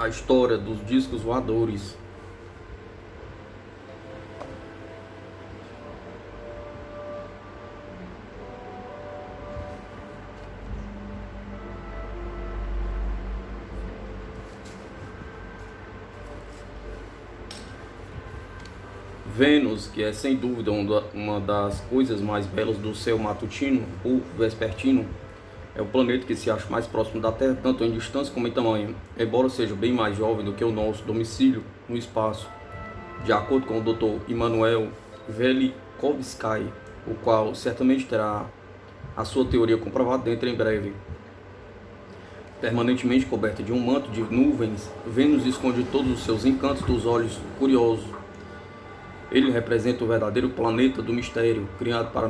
a história dos discos voadores. Vênus, que é sem dúvida uma das coisas mais belas do céu matutino ou vespertino, é o planeta que se acha mais próximo da Terra, tanto em distância como em tamanho, embora seja bem mais jovem do que o nosso domicílio no espaço, de acordo com o Dr. Immanuel Velikovsky, o qual certamente terá a sua teoria comprovada dentro em breve. Permanentemente coberta de um manto de nuvens, Vênus esconde todos os seus encantos dos olhos curiosos. Ele representa o verdadeiro planeta do mistério, criando para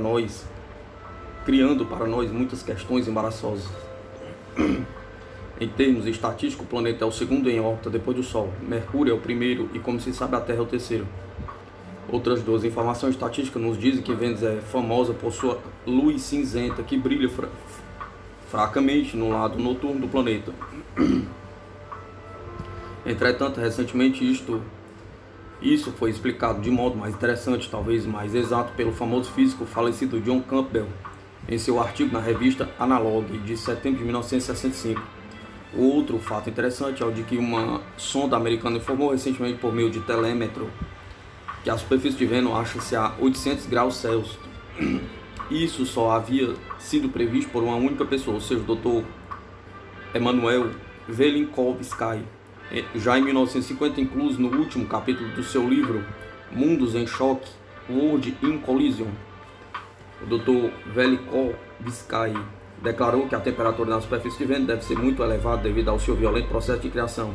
nós muitas questões embaraçosas. Em termos estatísticos, o planeta é o segundo em órbita depois do Sol. Mercúrio é o primeiro e, como se sabe, a Terra é o terceiro. Outras duas informações estatísticas nos dizem que Vênus é famosa por sua luz cinzenta que brilha fracamente no lado noturno do planeta. Entretanto, recentemente isso foi explicado de modo mais interessante, talvez mais exato, pelo famoso físico falecido John Campbell, em seu artigo na revista Analog, de setembro de 1965. O outro fato interessante é o de que uma sonda americana informou recentemente por meio de telêmetro que a superfície de Vênus acha-se a 800 graus Celsius. Isso só havia sido previsto por uma única pessoa, ou seja, o Dr. Emanuel Velikovsky, já em 1950, incluso no último capítulo do seu livro Mundos em Choque, World in Collision. O Dr. Velikovsky declarou que a temperatura na superfície de Vênus deve ser muito elevada devido ao seu violento processo de criação.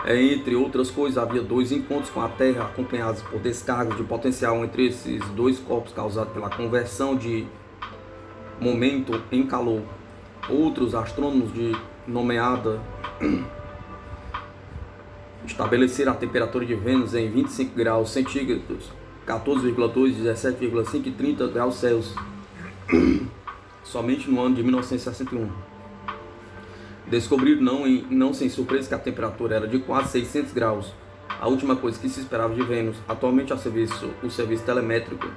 Entre outras coisas, havia dois encontros com a Terra acompanhados por descargas de potencial entre esses dois corpos causados pela conversão de momento em calor. Outros astrônomos de nomeada estabeleceram a temperatura de Vênus em 25 graus centígrados, 14,2, 17,5 e 30 graus Celsius, somente no ano de 1961. Descobriram, não sem surpresa, que a temperatura era de quase 600 graus, a última coisa que se esperava de Vênus. Atualmente, o serviço telemétrico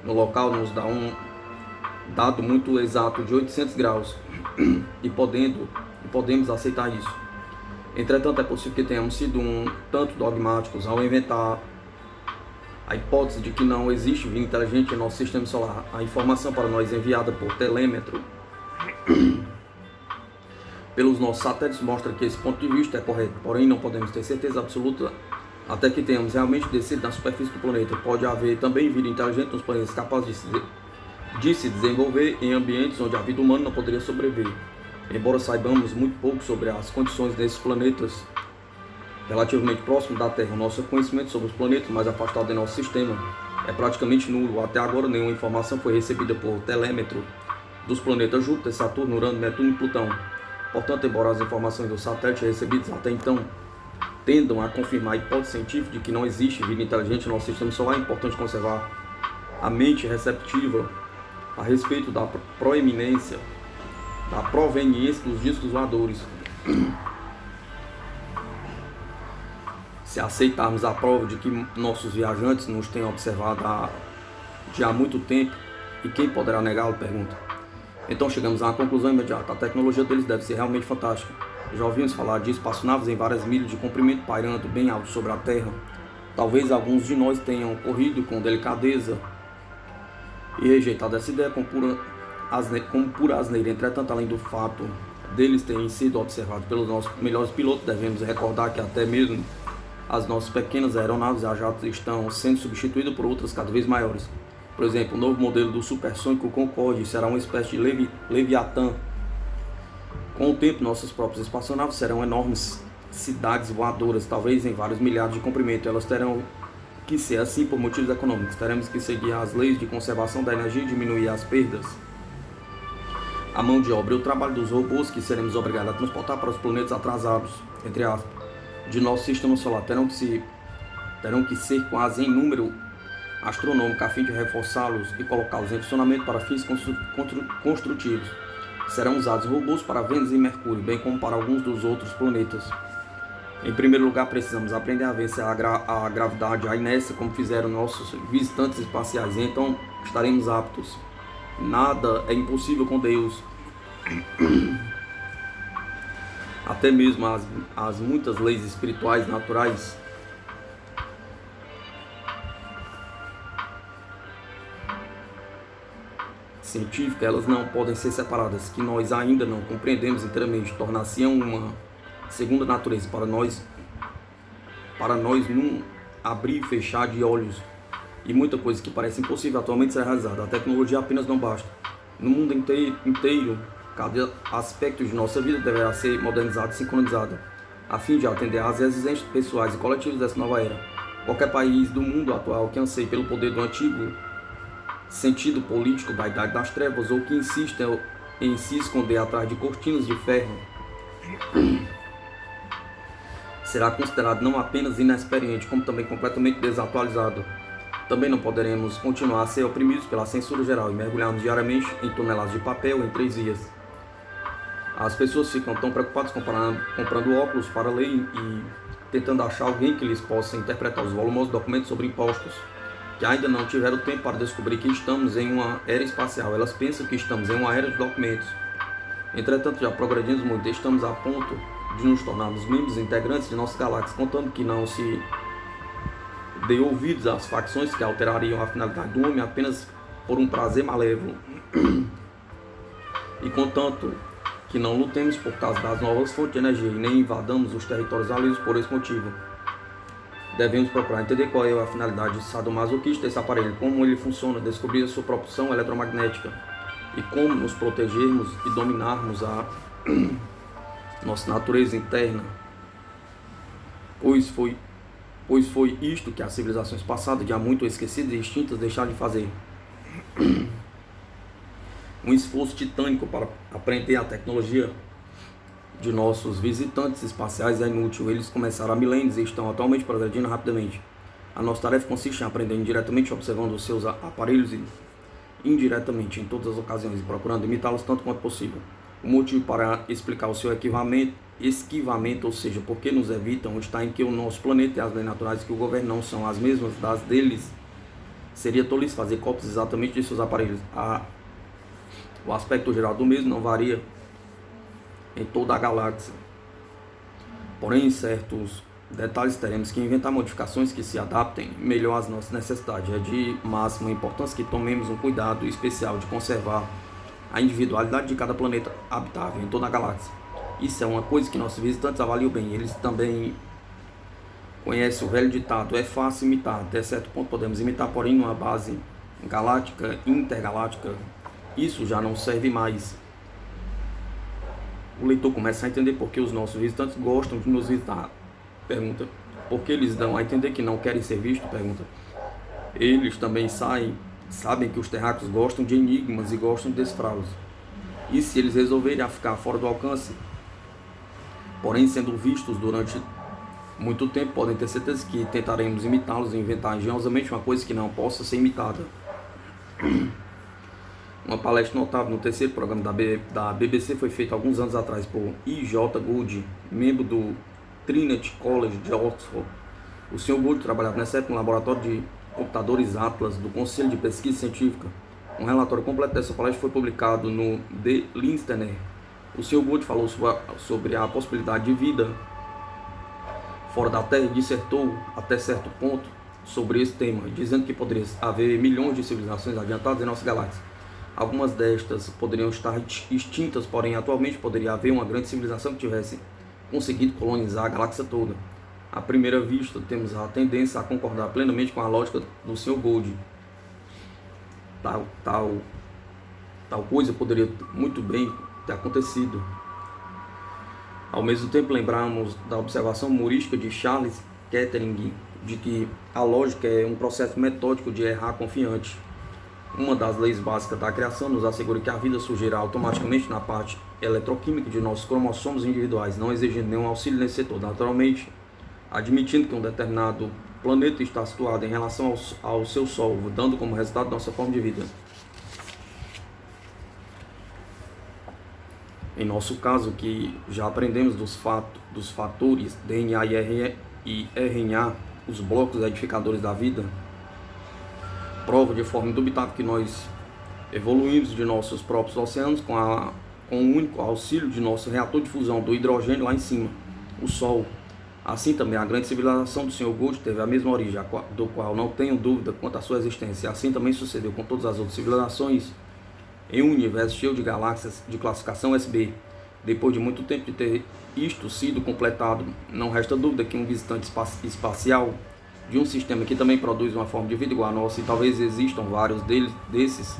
no local nos dá um dado muito exato de 800 graus e podemos aceitar isso. Entretanto, é possível que tenhamos sido um tanto dogmáticos ao inventar a hipótese de que não existe vida inteligente em nosso sistema solar. A informação para nós enviada por telêmetro pelos nossos satélites mostra que esse ponto de vista é correto, porém não podemos ter certeza absoluta até que tenhamos realmente descido na superfície do planeta. Pode haver também vida inteligente nos planetas capazes de se desenvolver em ambientes onde a vida humana não poderia sobreviver. Embora saibamos muito pouco sobre as condições desses planetas relativamente próximos da Terra, o nosso conhecimento sobre os planetas mais afastados do nosso sistema é praticamente nulo. Até agora, nenhuma informação foi recebida por telêmetro dos planetas Júpiter, Saturno, Urano, Netuno e Plutão. Portanto, embora as informações dos satélites recebidas até então tendam a confirmar a hipótese científica de que não existe vida inteligente no nosso sistema solar, é importante conservar a mente receptiva a respeito da proveniência dos discos voadores. Se aceitarmos a prova de que nossos viajantes nos têm observado há muito tempo, e quem poderá negá-lo? Pergunta. Então chegamos a uma conclusão imediata: a tecnologia deles deve ser realmente fantástica. Já ouvimos falar de espaçonaves em várias milhas de comprimento pairando bem alto sobre a Terra. Talvez alguns de nós tenham corrido com delicadeza e rejeitado essa ideia como pura asneira. Entretanto, além do fato deles terem sido observados pelos nossos melhores pilotos, devemos recordar que até mesmo as nossas pequenas aeronaves a jato estão sendo substituídas por outras cada vez maiores. Por exemplo, o novo modelo do supersônico Concorde será uma espécie de Leviatã. Com o tempo, nossas próprias espaçonaves serão enormes cidades voadoras, talvez em vários milhares de comprimento. Elas terão que ser assim por motivos econômicos. Teremos que seguir as leis de conservação da energia e diminuir as perdas. A mão de obra e o trabalho dos robôs que seremos obrigados a transportar para os planetas atrasados, entre aspas, de nosso sistema solar terão que ser quase em número astronômico a fim de reforçá-los e colocá-los em funcionamento para fins construtivos. serão usados robôs para Vênus e Mercúrio, bem como para alguns dos outros planetas. Em primeiro lugar, precisamos aprender a vencer a gravidade, a inércia, como fizeram nossos visitantes espaciais, e então estaremos aptos. Nada é impossível com Deus. Até mesmo as muitas leis espirituais naturais científicas, elas não podem ser separadas, que nós ainda não compreendemos inteiramente, tornar-se uma segunda natureza para nós num abrir e fechar de olhos, e muita coisa que parece impossível atualmente ser realizada. A tecnologia apenas não basta. No mundo inteiro, cada aspecto de nossa vida deverá ser modernizado e sincronizado, a fim de atender às exigências pessoais e coletivas dessa nova era. Qualquer país do mundo atual que anseie pelo poder do antigo sentido político da Idade das Trevas, ou que insista em se esconder atrás de cortinas de ferro, será considerado não apenas inexperiente, como também completamente desatualizado. Também não poderemos continuar a ser oprimidos pela censura geral e mergulharmos diariamente em toneladas de papel em 3 dias. As pessoas ficam tão preocupadas comprando óculos para ler e tentando achar alguém que lhes possa interpretar os volumosos documentos sobre impostos, que ainda não tiveram tempo para descobrir que estamos em uma era espacial. Elas pensam que estamos em uma era de documentos. Entretanto, já progredimos muito e estamos a ponto de nos tornarmos membros integrantes de nossa galáxia, contando que não se dê ouvidos às facções que alterariam a finalidade do homem apenas por um prazer malévolo. E contanto que não lutemos por causa das novas fontes de energia e nem invadamos os territórios alheios por esse motivo. Devemos procurar entender qual é a finalidade sadomasoquista desse aparelho, como ele funciona, descobrir a sua propulsão eletromagnética e como nos protegermos e dominarmos a nossa natureza interna, pois foi isto que as civilizações passadas, já muito esquecidas e extintas, deixaram de fazer. Um esforço titânico para aprender a tecnologia de nossos visitantes espaciais é inútil. Eles começaram há milênios e estão atualmente progredindo rapidamente. A nossa tarefa consiste em aprender indiretamente, observando os seus aparelhos e indiretamente em todas as ocasiões, procurando imitá-los tanto quanto possível. O motivo para explicar o seu esquivamento, ou seja, por que nos evitam, está em que o nosso planeta e as leis naturais que o governam são as mesmas das deles. Seria tolice fazer cópias exatamente de seus aparelhos. O aspecto geral do mesmo não varia em toda a galáxia. Porém, em certos detalhes teremos que inventar modificações que se adaptem melhor às nossas necessidades. É de máxima importância que tomemos um cuidado especial de conservar a individualidade de cada planeta habitável em toda a galáxia. Isso é uma coisa que nossos visitantes avaliam bem. Eles também conhecem o velho ditado: é fácil imitar, até certo ponto podemos imitar, porém numa base galáctica, intergaláctica, isso já não serve mais. O leitor começa a entender por que os nossos visitantes gostam de nos visitar. Pergunta: por que eles dão a entender que não querem ser vistos? Pergunta: eles também sabem que os terráqueos gostam de enigmas e gostam de desfraudes. E se eles resolverem ficar fora do alcance, porém sendo vistos durante muito tempo, podem ter certeza que tentaremos imitá-los e inventar engenhosamente uma coisa que não possa ser imitada. Uma palestra notável no terceiro programa da BBC foi feita alguns anos atrás por I.J. Gould, membro do Trinity College de Oxford. O Sr. Gould trabalhava nessa época no laboratório de computadores Atlas do Conselho de Pesquisa Científica. Um relatório completo dessa palestra foi publicado no The Listener. O Sr. Gould falou sobre a possibilidade de vida fora da Terra e dissertou até certo ponto sobre esse tema, dizendo que poderia haver milhões de civilizações adiantadas em nossa galáxia. Algumas destas poderiam estar extintas, porém atualmente poderia haver uma grande civilização que tivesse conseguido colonizar a galáxia toda. À primeira vista, temos a tendência a concordar plenamente com a lógica do Sr. Gould. Tal coisa poderia muito bem ter acontecido. Ao mesmo tempo, lembramos da observação humorística de Charles Kettering, de que a lógica é um processo metódico de errar confiante. Uma das leis básicas da criação nos assegura que a vida surgirá automaticamente na parte eletroquímica de nossos cromossomos individuais, não exigindo nenhum auxílio nesse setor. Naturalmente, admitindo que um determinado planeta está situado em relação ao seu Sol, dando como resultado nossa forma de vida. Em nosso caso, que já aprendemos dos fatores DNA e RNA, os blocos edificadores da vida, prova de forma indubitável que nós evoluímos de nossos próprios oceanos com o único auxílio de nosso reator de fusão do hidrogênio lá em cima, o Sol. Assim também a grande civilização do Sr. Gould teve a mesma origem, do qual não tenho dúvida quanto à sua existência. Assim também sucedeu com todas as outras civilizações em um universo cheio de galáxias de classificação SB. Depois de muito tempo de ter isto sido completado, não resta dúvida que um visitante espacial de um sistema que também produz uma forma de vida igual a nossa, e talvez existam vários desses,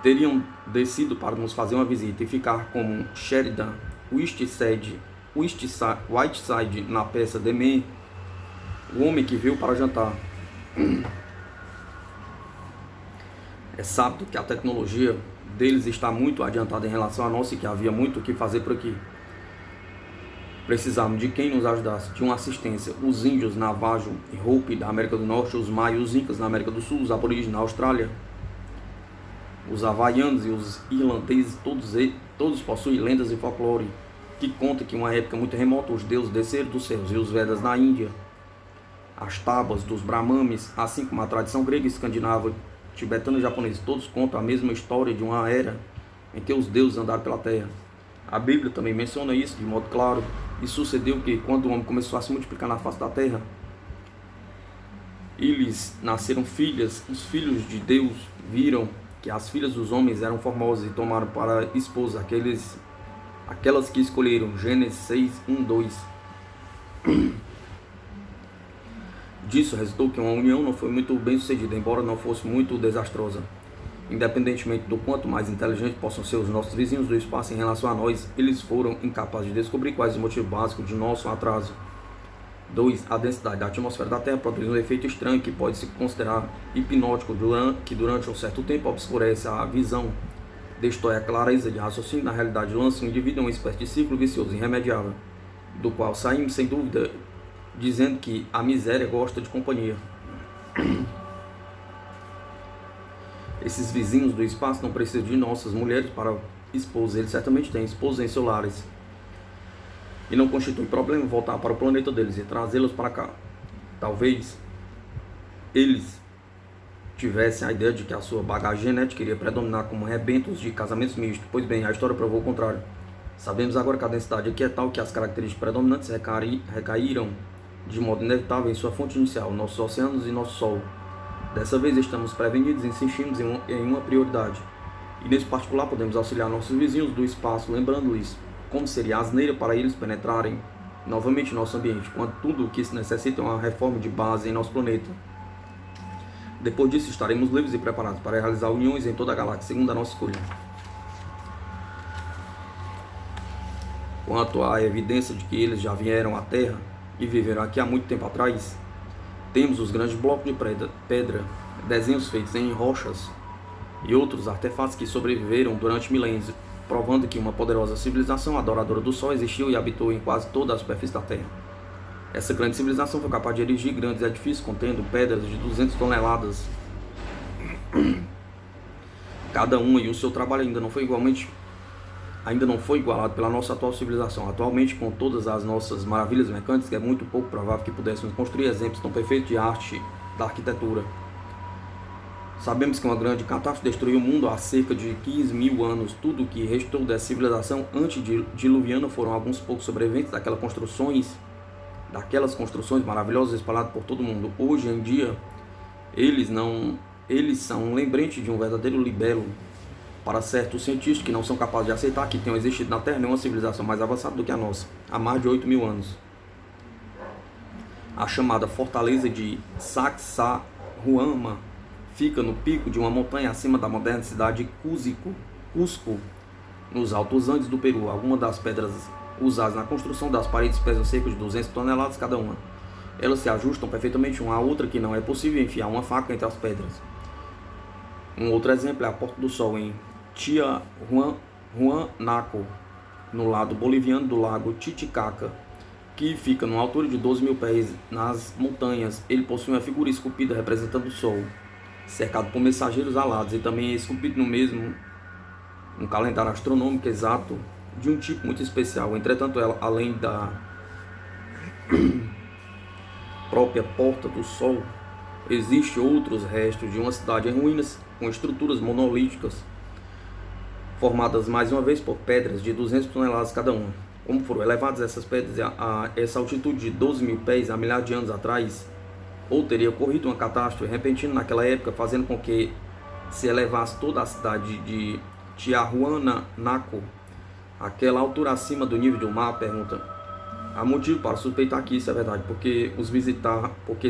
teriam descido para nos fazer uma visita e ficar como Sheridan Whiteside na peça The Man, o homem que veio para jantar. É sábio que a tecnologia deles está muito adiantada em relação à nossa e que havia muito o que fazer por aqui. Precisávamos de quem nos ajudasse, de uma assistência. Os índios Navajo e Hopi da América do Norte, os Maias, os Incas na América do Sul, os aborígenes na Austrália, os havaianos e os irlandeses, todos possuem lendas e folclore que conta que em uma época muito remota os deuses desceram dos céus, e os Vedas na Índia, as tábuas dos Brahmanes, assim como a tradição grega, escandinava, tibetana e japonesa, todos contam a mesma história de uma era em que os deuses andaram pela terra. A Bíblia também menciona isso de modo claro, e sucedeu que quando o homem começou a se multiplicar na face da terra, eles nasceram filhas, os filhos de Deus viram que as filhas dos homens eram formosas e tomaram para esposa aquelas que escolheram. Gênesis 6, 1, 2. Disso resultou que uma união não foi muito bem sucedida, embora não fosse muito desastrosa. Independentemente do quanto mais inteligentes possam ser os nossos vizinhos do espaço em relação a nós, eles foram incapazes de descobrir quais os motivos básicos de nosso atraso. 2. A densidade da atmosfera da Terra produz um efeito estranho que pode se considerar hipnótico, que durante um certo tempo obscurece a visão, destrói a clareza de raciocínio, na realidade lança o indivíduo em uma espécie de ciclo vicioso irremediável, do qual saímos sem dúvida dizendo que a miséria gosta de companhia. Esses vizinhos do espaço não precisam de nossas mulheres para esposas, eles certamente têm esposas em seus lares. E não constitui problema voltar para o planeta deles e trazê-los para cá. Talvez eles tivessem a ideia de que a sua bagagem genética iria predominar como rebentos de casamentos mistos. Pois bem, a história provou o contrário. Sabemos agora que a densidade aqui é tal que as características predominantes recaíram de modo inevitável em sua fonte inicial, nossos oceanos e nosso Sol. Dessa vez estamos prevenidos e insistimos em uma prioridade. E nesse particular podemos auxiliar nossos vizinhos do espaço, lembrando-lhes como seria asneira para eles penetrarem novamente nosso ambiente, quando tudo o que se necessita é uma reforma de base em nosso planeta. Depois disso, estaremos livres e preparados para realizar uniões em toda a galáxia, segundo a nossa escolha. Quanto à evidência de que eles já vieram à Terra e viveram aqui há muito tempo atrás, temos os grandes blocos de pedra, desenhos feitos em rochas e outros artefatos que sobreviveram durante milênios, provando que uma poderosa civilização adoradora do Sol existiu e habitou em quase toda a superfície da Terra. Essa grande civilização foi capaz de erigir grandes edifícios contendo pedras de 200 toneladas cada uma, e o seu trabalho ainda não foi igualado pela nossa atual civilização. Atualmente, com todas as nossas maravilhas mecânicas, é muito pouco provável que pudéssemos construir exemplos tão perfeitos de arte da arquitetura. Sabemos que uma grande catástrofe destruiu o mundo há cerca de 15 mil anos. Tudo o que restou dessa civilização antediluviana foram alguns poucos sobreviventes daquelas construções maravilhosas espalhadas por todo o mundo. Hoje em dia, eles são um lembrete de um verdadeiro libelo para certos cientistas que não são capazes de aceitar que tenham existido na Terra nenhuma civilização mais avançada do que a nossa, há mais de 8 mil anos. A chamada fortaleza de Sacsayhuama fica no pico de uma montanha acima da moderna cidade de Cusco, nos Altos Andes do Peru. Algumas das pedras usadas na construção das paredes pesam cerca de 200 toneladas cada uma. Elas se ajustam perfeitamente uma à outra, que não é possível enfiar uma faca entre as pedras. Um outro exemplo é a Porta do Sol em Tiahuanaco, no lado boliviano do lago Titicaca, que fica numa altura de 12 mil pés nas montanhas. Ele possui uma figura esculpida representando o Sol, cercado por mensageiros alados, e também é esculpido no mesmo um calendário astronômico exato de um tipo muito especial. Entretanto, ela, além da própria Porta do Sol, existe outros restos de uma cidade em ruínas, com estruturas monolíticas, formadas mais uma vez por pedras de 200 toneladas cada uma. Como foram elevadas essas pedras a essa altitude de 12 mil pés há milhares de anos atrás, ou teria ocorrido uma catástrofe repentina naquela época, fazendo com que se elevasse toda a cidade de Tiahuanaco, aquela altura acima do nível do mar? Pergunta. Há motivo para suspeitar que isso é verdade, porque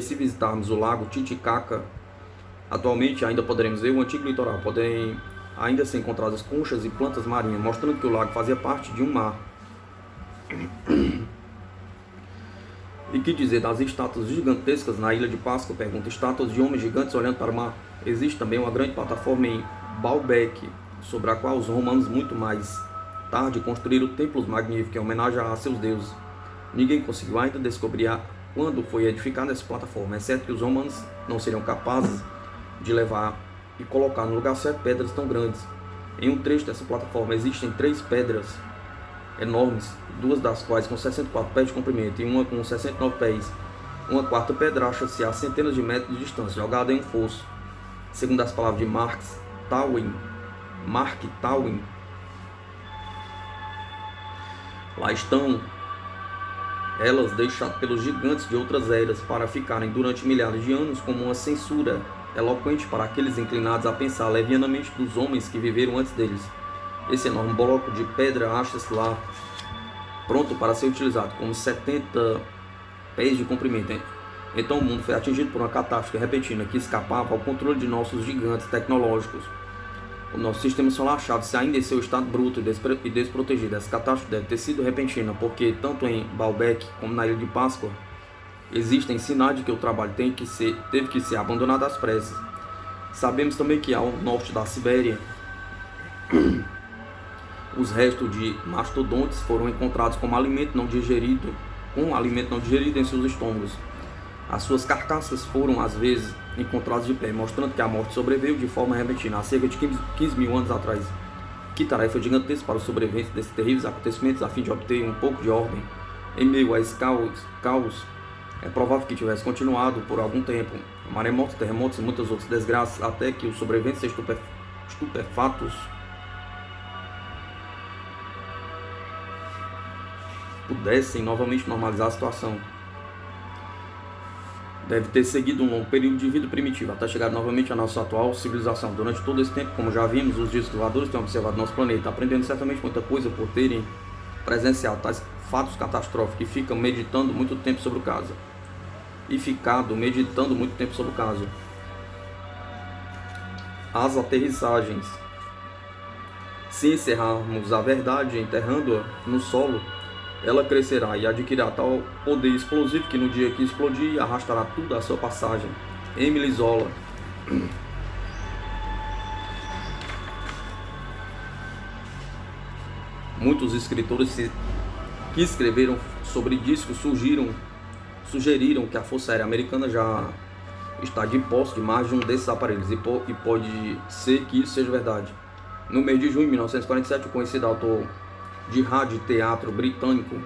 se visitarmos o lago Titicaca, atualmente ainda poderemos ver o antigo litoral, podem ainda ser encontradas conchas e plantas marinhas, mostrando que o lago fazia parte de um mar. E que dizer das estátuas gigantescas na Ilha de Páscoa? Pergunta. Estátuas de homens gigantes olhando para o mar. Existe também uma grande plataforma em Baalbek, sobre a qual os romanos muito mais tarde construíram templos magníficos em homenagem a seus deuses. Ninguém conseguiu ainda descobrir quando foi edificada essa plataforma. É certo que os romanos não seriam capazes de levar e colocar no lugar certo pedras tão grandes. Em um trecho dessa plataforma existem 3 pedras enormes, 2 das quais com 64 pés de comprimento e uma com 69 pés. Uma quarta pedra acha-se a centenas de metros de distância, jogada em um fosso. Segundo as palavras de Mark Twain, lá estão elas deixadas pelos gigantes de outras eras para ficarem durante milhares de anos como uma censura eloquente para aqueles inclinados a pensar levianamente dos homens que viveram antes deles. Esse enorme bloco de pedra acha-se lá, pronto para ser utilizado, com 70 pés de comprimento. Então o mundo foi atingido por uma catástrofe repentina que escapava ao controle de nossos gigantes tecnológicos. O nosso sistema solar achava-se ainda em seu estado bruto e desprotegido. Essa catástrofe deve ter sido repentina, porque tanto em Baalbek como na Ilha de Páscoa existem sinais de que o trabalho teve que ser abandonado às pressas. Sabemos também que ao norte da Sibéria, os restos de mastodontes foram encontrados com alimento não digerido em seus estômagos. As suas carcaças foram às vezes encontradas de pé, mostrando que a morte sobreveio de forma repentina há cerca de 15 mil anos atrás. Que tarefa gigantesca para os sobreviventes desses terríveis acontecimentos a fim de obter um pouco de ordem em meio a esse caos. É provável que tivesse continuado por algum tempo, maremotos, terremotos e muitas outras desgraças, até que os sobreviventes estupefatos pudessem novamente normalizar a situação. Deve ter seguido um longo período de vida primitiva, até chegar novamente à nossa atual civilização. Durante todo esse tempo, como já vimos, os discos voadores têm observado nosso planeta, aprendendo certamente muita coisa por terem presenciado tais fatos catastróficos, e ficam meditando muito tempo sobre o caso. As aterrissagens. Se encerrarmos a verdade enterrando-a no solo, ela crescerá e adquirirá tal poder explosivo que no dia que explodir arrastará tudo à sua passagem. Emile Zola. Muitos escritores que escreveram sobre discos sugeriram que a Força Aérea Americana já está de posse de mais de um desses aparelhos, e pode ser que isso seja verdade. No mês de junho de 1947, o conhecido autor de rádio e teatro britânico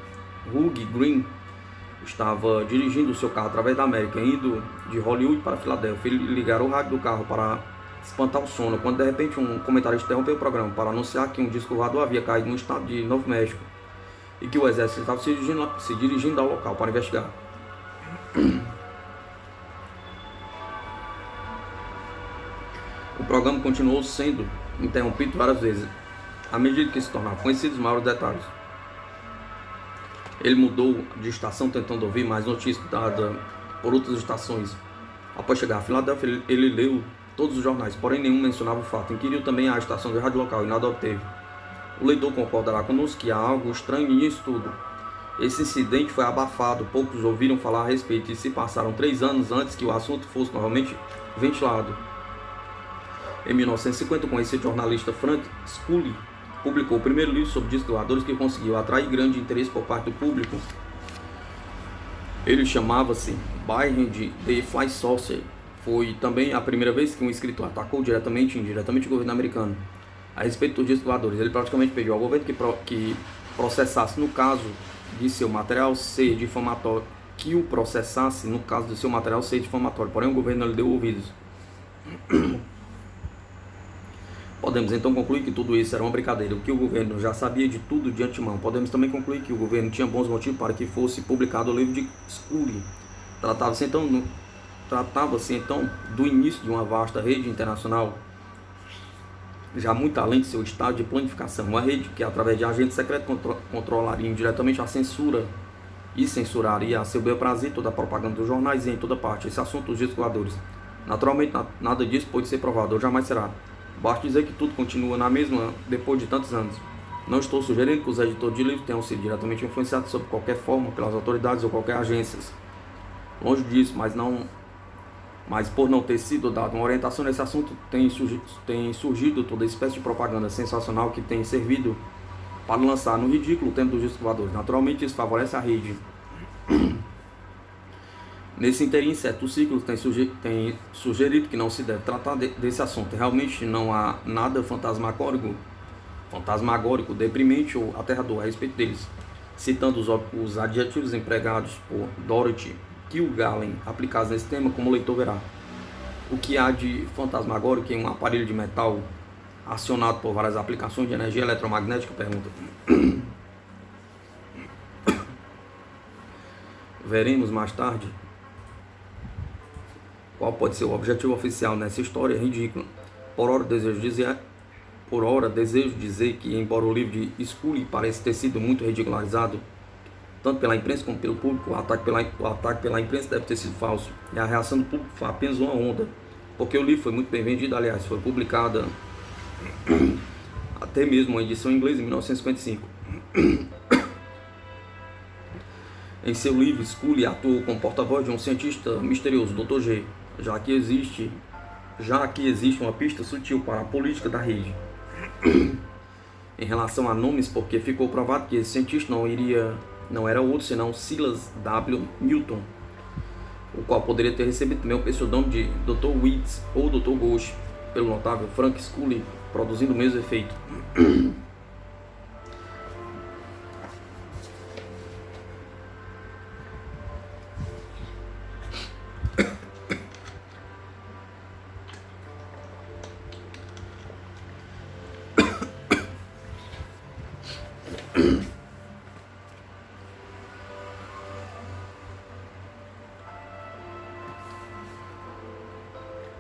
Hugh Green estava dirigindo seu carro através da América, indo de Hollywood para Filadélfia. Ele ligara o rádio do carro para espantar o sono, quando de repente um comentarista interrompeu o programa para anunciar que um disco voador havia caído no estado de Novo México e que o exército estava se dirigindo ao local para investigar. O programa continuou sendo interrompido várias vezes, à medida que se tornavam conhecidos os maiores detalhes. Ele mudou de estação tentando ouvir mais notícias dadas por outras estações. Após chegar a Filadélfia, ele leu todos os jornais, porém nenhum mencionava o fato. Inquiriu também a estação de rádio local e nada obteve. O leitor concordará conosco que há algo estranho nisso tudo. Esse incidente foi abafado, poucos ouviram falar a respeito e se passaram 3 anos antes que o assunto fosse novamente ventilado. Em 1950, o conhecido jornalista Frank Scully publicou o primeiro livro sobre discos voadores, que conseguiu atrair grande interesse por parte do público. Ele chamava-se Behind the Flying Saucer. Foi também a primeira vez que um escritor atacou diretamente e indiretamente o governo americano a respeito dos discos voadores. Ele praticamente pediu ao governo que processasse no caso de seu material ser difamatório, que o processasse no caso de seu material ser difamatório, porém o governo lhe deu ouvidos. Podemos então concluir que tudo isso era uma brincadeira, o que o governo já sabia de tudo de antemão. Podemos também concluir que o governo tinha bons motivos para que fosse publicado o livro de Scully. Tratava-se então do início de uma vasta rede internacional, já muito além de seu estado de planificação, uma rede que, através de agentes secretos, controlaria indiretamente a censura e censuraria a seu bel prazer toda a propaganda dos jornais e em toda parte. Esse assunto dos discos voadores. Naturalmente, nada disso pode ser provado, ou jamais será. Basta dizer que tudo continua na mesma depois de tantos anos. Não estou sugerindo que os editores de livros tenham sido diretamente influenciados sob qualquer forma pelas autoridades ou qualquer agência. Longe disso, mas por não ter sido dada uma orientação nesse assunto, tem surgido toda espécie de propaganda sensacional que tem servido para lançar no ridículo o tema dos discos voadores. Naturalmente, isso favorece a rede. Nesse interim, certos ciclos têm sugerido que não se deve tratar desse assunto. Realmente não há nada fantasmagórico, deprimente ou aterrador a respeito deles. Citando os adjetivos empregados por Dorothy Kilgallen aplicados nesse tema, como o leitor verá. O que há de fantasmagórico em um aparelho de metal acionado por várias aplicações de energia eletromagnética? Pergunta. Veremos mais tarde qual pode ser o objetivo oficial nessa história ridícula. Por ora desejo dizer que, embora o livro de Scully pareça ter sido muito ridicularizado, tanto pela imprensa como pelo público, o ataque pela imprensa deve ter sido falso, e a reação do público foi apenas uma onda, porque o livro foi muito bem vendido. Aliás, foi publicada até mesmo uma edição em inglês em 1955. Em seu livro, Scully atuou como porta-voz de um cientista misterioso, Dr. G, já que existe uma pista sutil para a política da rede em relação a nomes, porque ficou provado que esse cientista não era outro senão Silas W. Newton, o qual poderia ter recebido também o pseudônimo de Dr. Weeds ou Dr. Ghost, pelo notável Frank Scully, produzindo o mesmo efeito.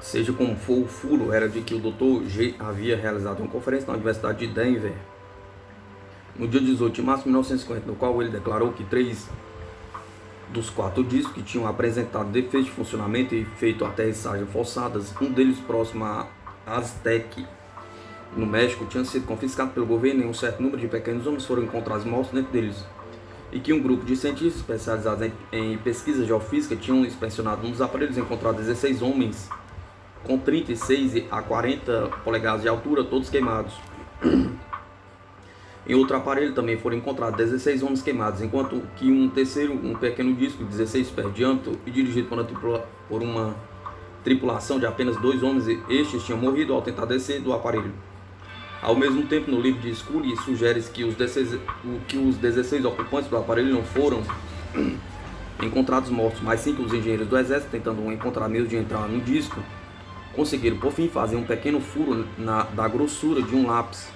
Seja como for, o furo era de que o Dr. G havia realizado uma conferência na Universidade de Denver no dia 18 de março de 1950, no qual ele declarou que 3 dos 4 discos que tinham apresentado defeitos de funcionamento e feito aterrissagem forçadas, um deles próximo a Aztec, no México, tinha sido confiscado pelo governo, e um certo número de pequenos homens foram encontrados mortos dentro deles, e que um grupo de cientistas especializados em pesquisa geofísica tinham inspecionado nos aparelhos e encontrado 16 homens com 36 a 40 polegadas de altura, todos queimados. Em outro aparelho também foram encontrados 16 homens queimados, enquanto que um pequeno disco de 16 pés de diâmetro e dirigido por uma tripulação de apenas 2 homens, estes tinham morrido ao tentar descer do aparelho. Ao mesmo tempo, no livro de Scully, sugere-se que os 16 ocupantes do aparelho não foram encontrados mortos, mas sim que os engenheiros do exército, tentando encontrar meios de entrar no disco, conseguiram por fim fazer um pequeno furo da grossura de um lápis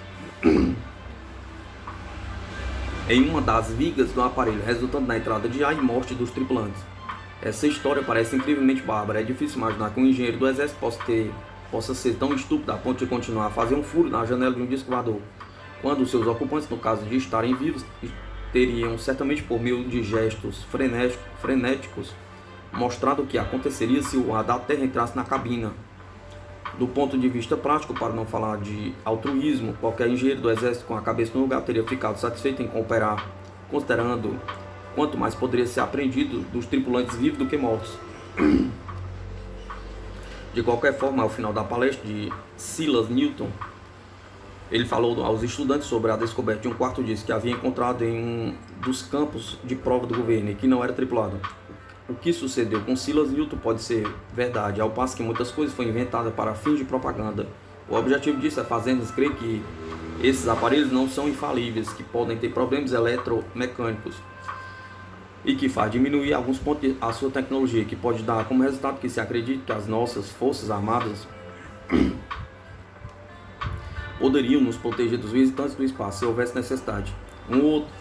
em uma das vigas do aparelho, resultando na entrada de ar e morte dos tripulantes. Essa história parece incrivelmente bárbara. É difícil imaginar que um engenheiro do exército possa ser tão estúpido a ponto de continuar a fazer um furo na janela de um disco voador, quando os seus ocupantes, no caso de estarem vivos, teriam certamente, por meio de gestos frenéticos, mostrado o que aconteceria se o ar da Terra entrasse na cabina. Do ponto de vista prático, para não falar de altruísmo, qualquer engenheiro do exército com a cabeça no lugar teria ficado satisfeito em cooperar, considerando quanto mais poderia ser aprendido dos tripulantes vivos do que mortos. De qualquer forma, ao final da palestra de Silas Newton, ele falou aos estudantes sobre a descoberta de um quarto disco que havia encontrado em um dos campos de prova do governo e que não era tripulado. O que sucedeu com Silas Newton pode ser verdade, ao passo que muitas coisas foram inventadas para fins de propaganda. O objetivo disso é fazer-nos crer que Esses aparelhos não são infalíveis, que podem ter problemas eletromecânicos e que faz diminuir alguns pontos a sua tecnologia, que pode dar como resultado que se acredite que as nossas forças armadas poderiam nos proteger dos visitantes do espaço se houvesse necessidade.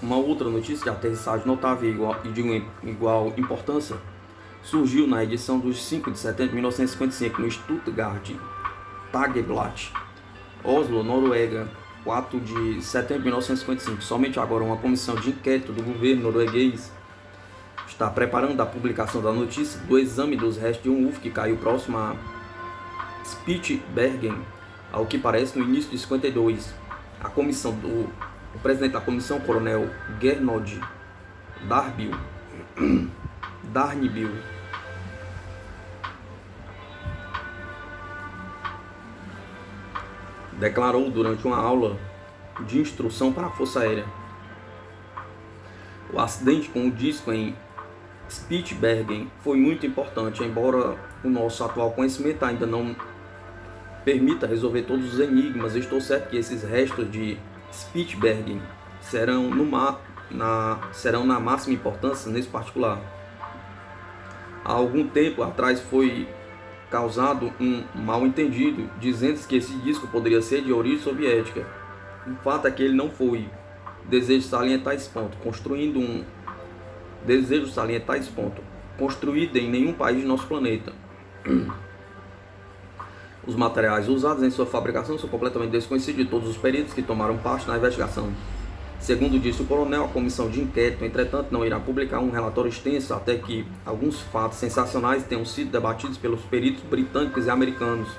Uma outra notícia de aterrissagem notável e de igual importância surgiu na edição dos 5 de setembro de 1955 no Stuttgart Tageblatt, Oslo, Noruega, 4 de setembro de 1955. Somente agora uma comissão de inquérito do governo norueguês está preparando a publicação da notícia do exame dos restos de um UFO que caiu próximo a Spitsbergen, ao que parece no início de 52. O presidente da comissão, coronel Gernot Darnbiel, declarou durante uma aula de instrução para a Força Aérea: o acidente com o disco em Spitsbergen foi muito importante, embora o nosso atual conhecimento ainda não permita resolver todos os enigmas. Estou certo que esses restos de Spitsbergen serão na máxima importância nesse particular. Há algum tempo atrás foi causado um mal-entendido, dizendo que esse disco poderia ser de origem soviética. O fato é que ele não foi. Desejo salientar esse ponto. Construído em nenhum país do nosso planeta. Os materiais usados em sua fabricação são completamente desconhecidos de todos os peritos que tomaram parte na investigação. Segundo disse o coronel, a comissão de inquérito, entretanto, não irá publicar um relatório extenso até que alguns fatos sensacionais tenham sido debatidos pelos peritos britânicos e americanos.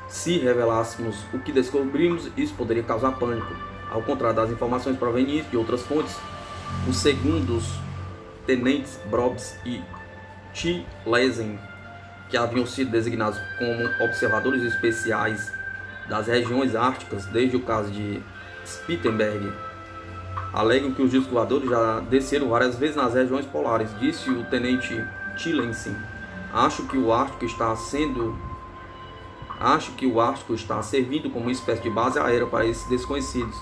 Se revelássemos o que descobrimos, isso poderia causar pânico. Ao contrário das informações provenientes de outras fontes, os segundos tenentes Brobs e Chilesen, que haviam sido designados como observadores especiais das regiões árticas desde o caso de Spitsbergen, alegam que os discos voadores já desceram várias vezes nas regiões polares. Disse o tenente Chilesen: Acho que o Ártico está servindo como uma espécie de base aérea para esses desconhecidos,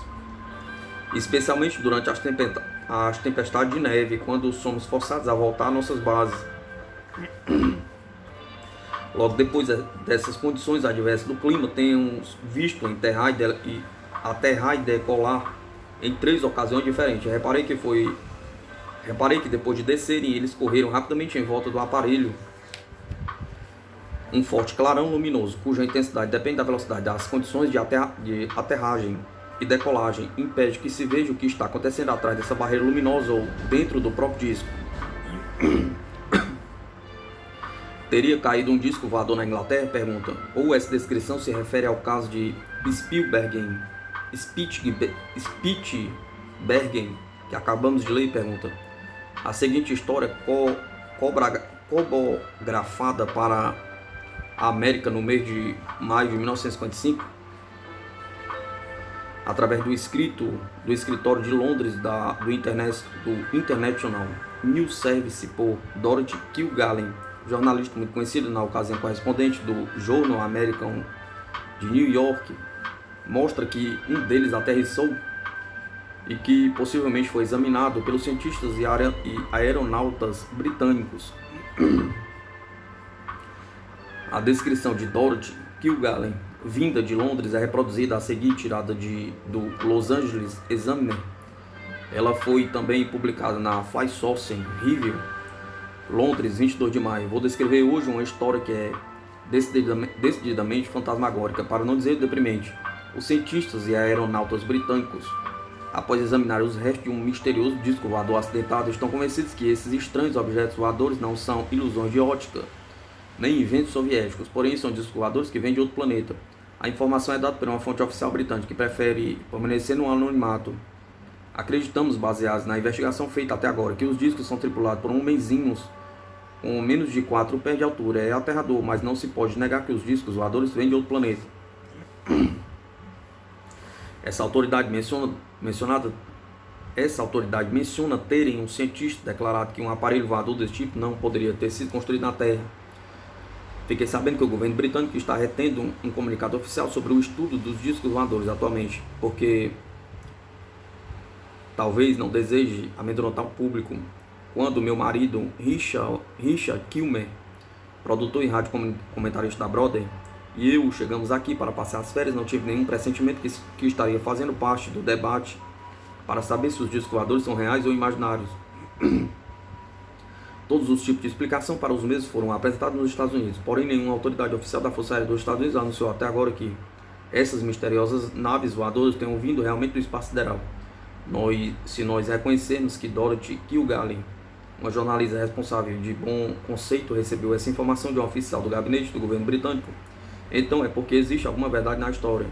especialmente durante as tempestades de neve, quando somos forçados a voltar às nossas bases. Logo depois dessas condições adversas do clima, temos visto aterrar e decolar em 3 ocasiões diferentes. Reparei que depois de descerem, eles correram rapidamente em volta do aparelho. Um forte clarão luminoso, cuja intensidade depende da velocidade das condições de aterragem e decolagem, impede que se veja o que está acontecendo atrás dessa barreira luminosa ou dentro do próprio disco. Teria caído um disco voador na Inglaterra? Pergunta. Ou essa descrição se refere ao caso de Spitsbergen, que acabamos de ler? Pergunta. A seguinte história, cobografada para a América no mês de maio de 1955, através do escritório de Londres do International News Service por Dorothy Kilgallen, jornalista muito conhecido, na ocasião correspondente do Journal American de New York, mostra que um deles aterrissou e que possivelmente foi examinado pelos cientistas e aeronautas britânicos. A descrição de Dorothy Kilgallen, vinda de Londres, é reproduzida a seguir, tirada do Los Angeles Examiner. Ela foi também publicada na Fly Source Review, Londres, 22 de maio. Vou descrever hoje uma história que é decididamente fantasmagórica, para não dizer deprimente. Os cientistas e aeronautas britânicos, após examinar os restos de um misterioso disco voador acidentado, estão convencidos que esses estranhos objetos voadores não são ilusões de ótica, nem inventos soviéticos, porém são discos voadores que vêm de outro planeta. A informação é dada por uma fonte oficial britânica que prefere permanecer no anonimato. Acreditamos, baseados na investigação feita até agora, que os discos são tripulados por homenzinhos com menos de 4 pés de altura. É aterrador, mas não se pode negar que os discos voadores vêm de outro planeta. Essa autoridade menciona terem um cientista declarado que um aparelho voador desse tipo não poderia ter sido construído na Terra. Fiquei sabendo que o governo britânico está retendo um comunicado oficial sobre o estudo dos discos voadores atualmente, porque talvez não deseje amedrontar o público. Quando meu marido, Richard Kilmer, produtor e rádio comentarista da Brother, e eu chegamos aqui para passar as férias, não tive nenhum pressentimento que estaria fazendo parte do debate para saber se os discos voadores são reais ou imaginários. Todos os tipos de explicação para os mesmos foram apresentados nos Estados Unidos, porém nenhuma autoridade oficial da Força Aérea dos Estados Unidos anunciou até agora que essas misteriosas naves voadoras tenham vindo realmente do espaço sideral. Se nós reconhecermos que Dorothy Kilgallen, uma jornalista responsável de bom conceito, recebeu essa informação de um oficial do gabinete do governo britânico, então é porque existe alguma verdade na história.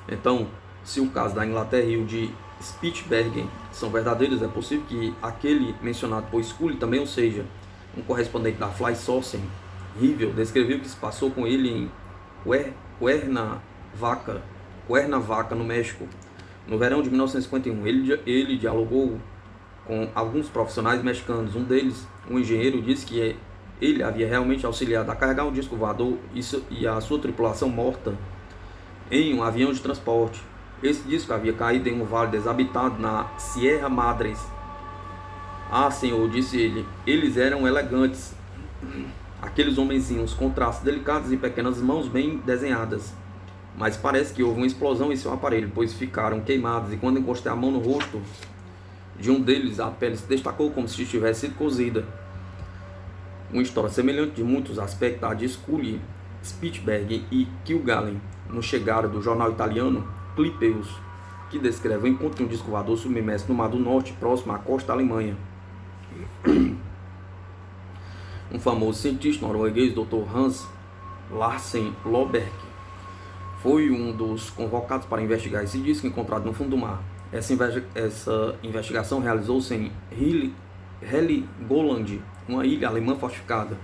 Então, se o caso da Inglaterra e o de Spitsbergen são verdadeiros, é possível que aquele mencionado por Scully também o seja. Um correspondente da Fly Source, Rivel, descreveu o que se passou com ele em Cuernavaca, no México, no verão de 1951. Ele dialogou com alguns profissionais mexicanos. Um deles, um engenheiro, disse que ele havia realmente auxiliado a carregar um disco voador e a sua tripulação morta em um avião de transporte. Esse disco havia caído em um vale desabitado na Sierra Madres. Ah, senhor, disse ele, eles eram elegantes. Aqueles homenzinhos com traços delicados e pequenas mãos bem desenhadas. Mas parece que houve uma explosão em seu aparelho, pois ficaram queimados, e quando encostei a mão no rosto de um deles, a pele se destacou como se tivesse sido cozida. Uma história semelhante de muitos aspectos à de Scully, Spitsbergen e Kilgallen nos chegaram do jornal italiano Clipeus, que descreve o encontro de um disco voador submerso no Mar do Norte, próximo à costa da Alemanha. Um famoso cientista norueguês, Dr. Hans Larsen Loberg, foi um dos convocados para investigar esse disco encontrado no fundo do mar. Essa investigação realizou-se em Heligoland, uma ilha alemã fortificada.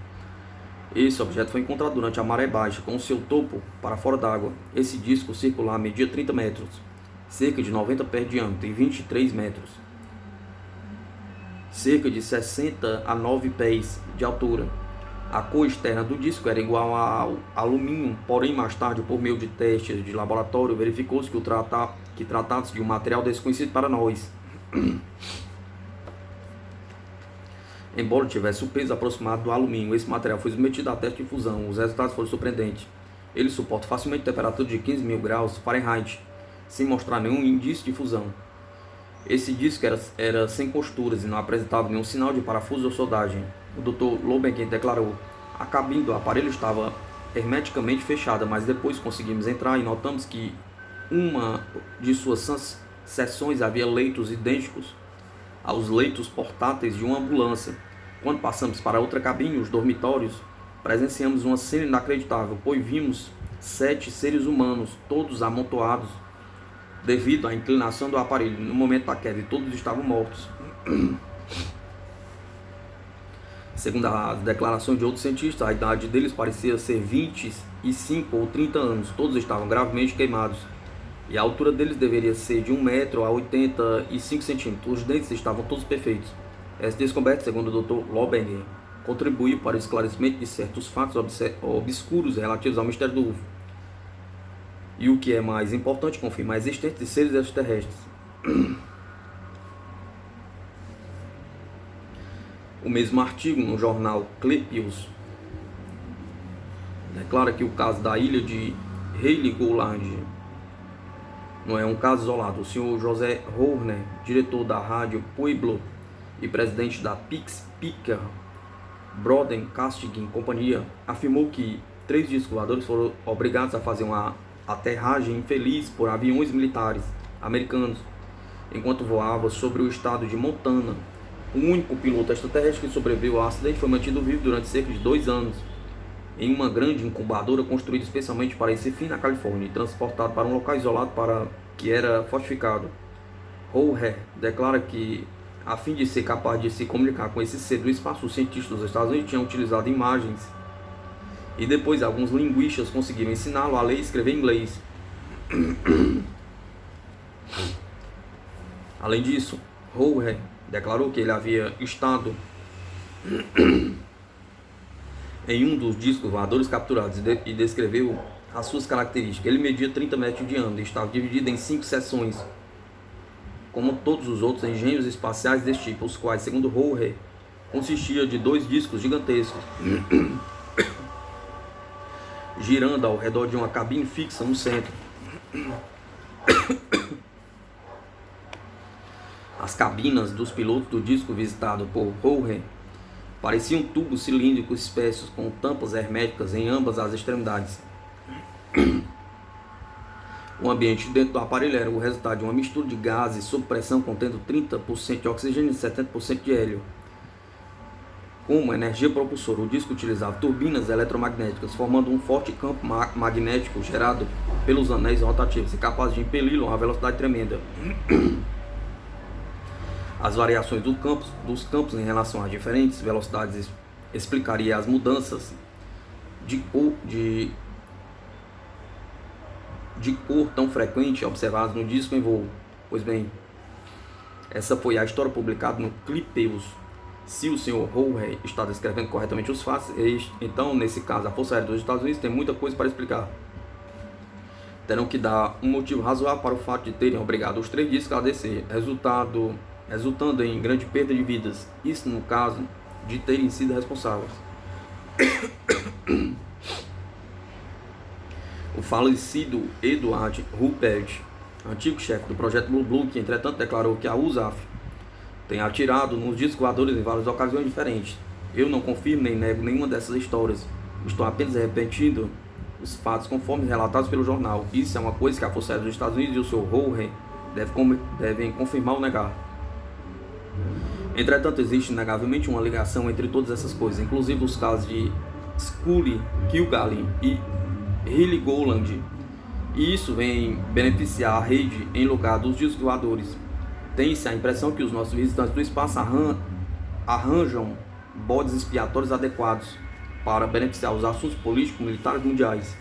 Esse objeto foi encontrado durante a maré baixa, com seu topo para fora d'água. Esse disco circular media 30 metros, cerca de 90 pés de diâmetro, e 23 metros, cerca de 60 a 9 pés de altura. A cor externa do disco era igual ao alumínio, porém mais tarde, por meio de testes de laboratório, verificou-se que tratava-se de um material desconhecido para nós. Embora tivesse o peso aproximado do alumínio, esse material foi submetido a teste de fusão. Os resultados foram surpreendentes. Ele suporta facilmente temperatura de 15.000 graus Fahrenheit, sem mostrar nenhum indício de fusão. Esse disco era sem costuras e não apresentava nenhum sinal de parafuso ou soldagem. O Dr. Lobenken declarou: a cabine do aparelho estava hermeticamente fechada, mas depois conseguimos entrar e notamos que uma de suas seções havia leitos idênticos aos leitos portáteis de uma ambulância. Quando passamos para outra cabine, os dormitórios, presenciamos uma cena inacreditável, pois vimos 7 seres humanos, todos amontoados devido à inclinação do aparelho no momento da queda, e todos estavam mortos. Segundo as declarações de outros cientistas, a idade deles parecia ser 25 ou 30 anos. Todos estavam gravemente queimados, e a altura deles deveria ser de 1 metro a 85 centímetros. Os dentes estavam todos perfeitos. Essa descoberta, segundo o Dr. Lobengen, contribuiu para o esclarecimento de certos fatos obscuros relativos ao mistério do UFO. E o que é mais importante, confirma a existência de seres extraterrestres. O mesmo artigo no jornal Clipeus declara que o caso da ilha de Heligoland não é um caso isolado. O senhor José Horner, diretor da rádio Pueblo e presidente da Picker Broadcasting Companhia, afirmou que 3 discos voadores foram obrigados a fazer uma aterragem infeliz por aviões militares americanos enquanto voava sobre o estado de Montana. O único piloto extraterrestre que sobreviveu ao acidente foi mantido vivo durante cerca de 2 anos em uma grande incubadora construída especialmente para esse fim na Califórnia e transportado para um local isolado que era fortificado. Horner declara que, a fim de ser capaz de se comunicar com esse ser do espaço, os cientistas dos Estados Unidos tinham utilizado imagens, e depois alguns linguistas conseguiram ensiná-lo a ler e escrever em inglês. Além disso, Horner declarou que ele havia estado em um dos discos voadores capturados e descreveu as suas características. Ele media 30 metros de diâmetro e estava dividido em 5 seções, como todos os outros engenhos espaciais desse tipo, os quais, segundo Houghey, consistia de 2 discos gigantescos girando ao redor de uma cabine fixa no centro. As cabinas dos pilotos do disco visitado por Houghey pareciam tubos cilíndricos espessos com tampas herméticas em ambas as extremidades. O ambiente dentro do aparelho era o resultado de uma mistura de gases sob pressão contendo 30% de oxigênio e 70% de hélio. Como energia propulsora, o disco utilizava turbinas eletromagnéticas, formando um forte campo magnético gerado pelos anéis rotativos e capaz de impeli-lo a uma velocidade tremenda. As variações dos campos em relação às diferentes velocidades explicaria as mudanças de cor tão frequente observadas no disco em voo. Pois bem, essa foi a história publicada no Clipeus. Se o Sr. Houghey está descrevendo corretamente os fatos, então, nesse caso, a Força Aérea dos Estados Unidos tem muita coisa para explicar. Terão que dar um motivo razoável para o fato de terem obrigado os 3 discos a descer, resultando em grande perda de vidas. Isso no caso de terem sido responsáveis. O falecido Edward Rupert, antigo chefe do projeto Blue, que entretanto declarou que a USAF tem atirado nos discos voadores em várias ocasiões diferentes. Eu não confirmo nem nego nenhuma dessas histórias. Estou apenas repetindo os fatos conforme relatados pelo jornal. Isso é uma coisa que a Força Aérea dos Estados Unidos e o Sr. Houghey devem confirmar ou negar. Entretanto, existe inegavelmente uma ligação entre todas essas coisas, inclusive os casos de Scully, Kilgallen e Heligoland. E isso vem beneficiar a rede em lugar dos discos voadores. Tem-se a impressão que os nossos visitantes do espaço arranjam bodes expiatórios adequados para beneficiar os assuntos políticos militares mundiais.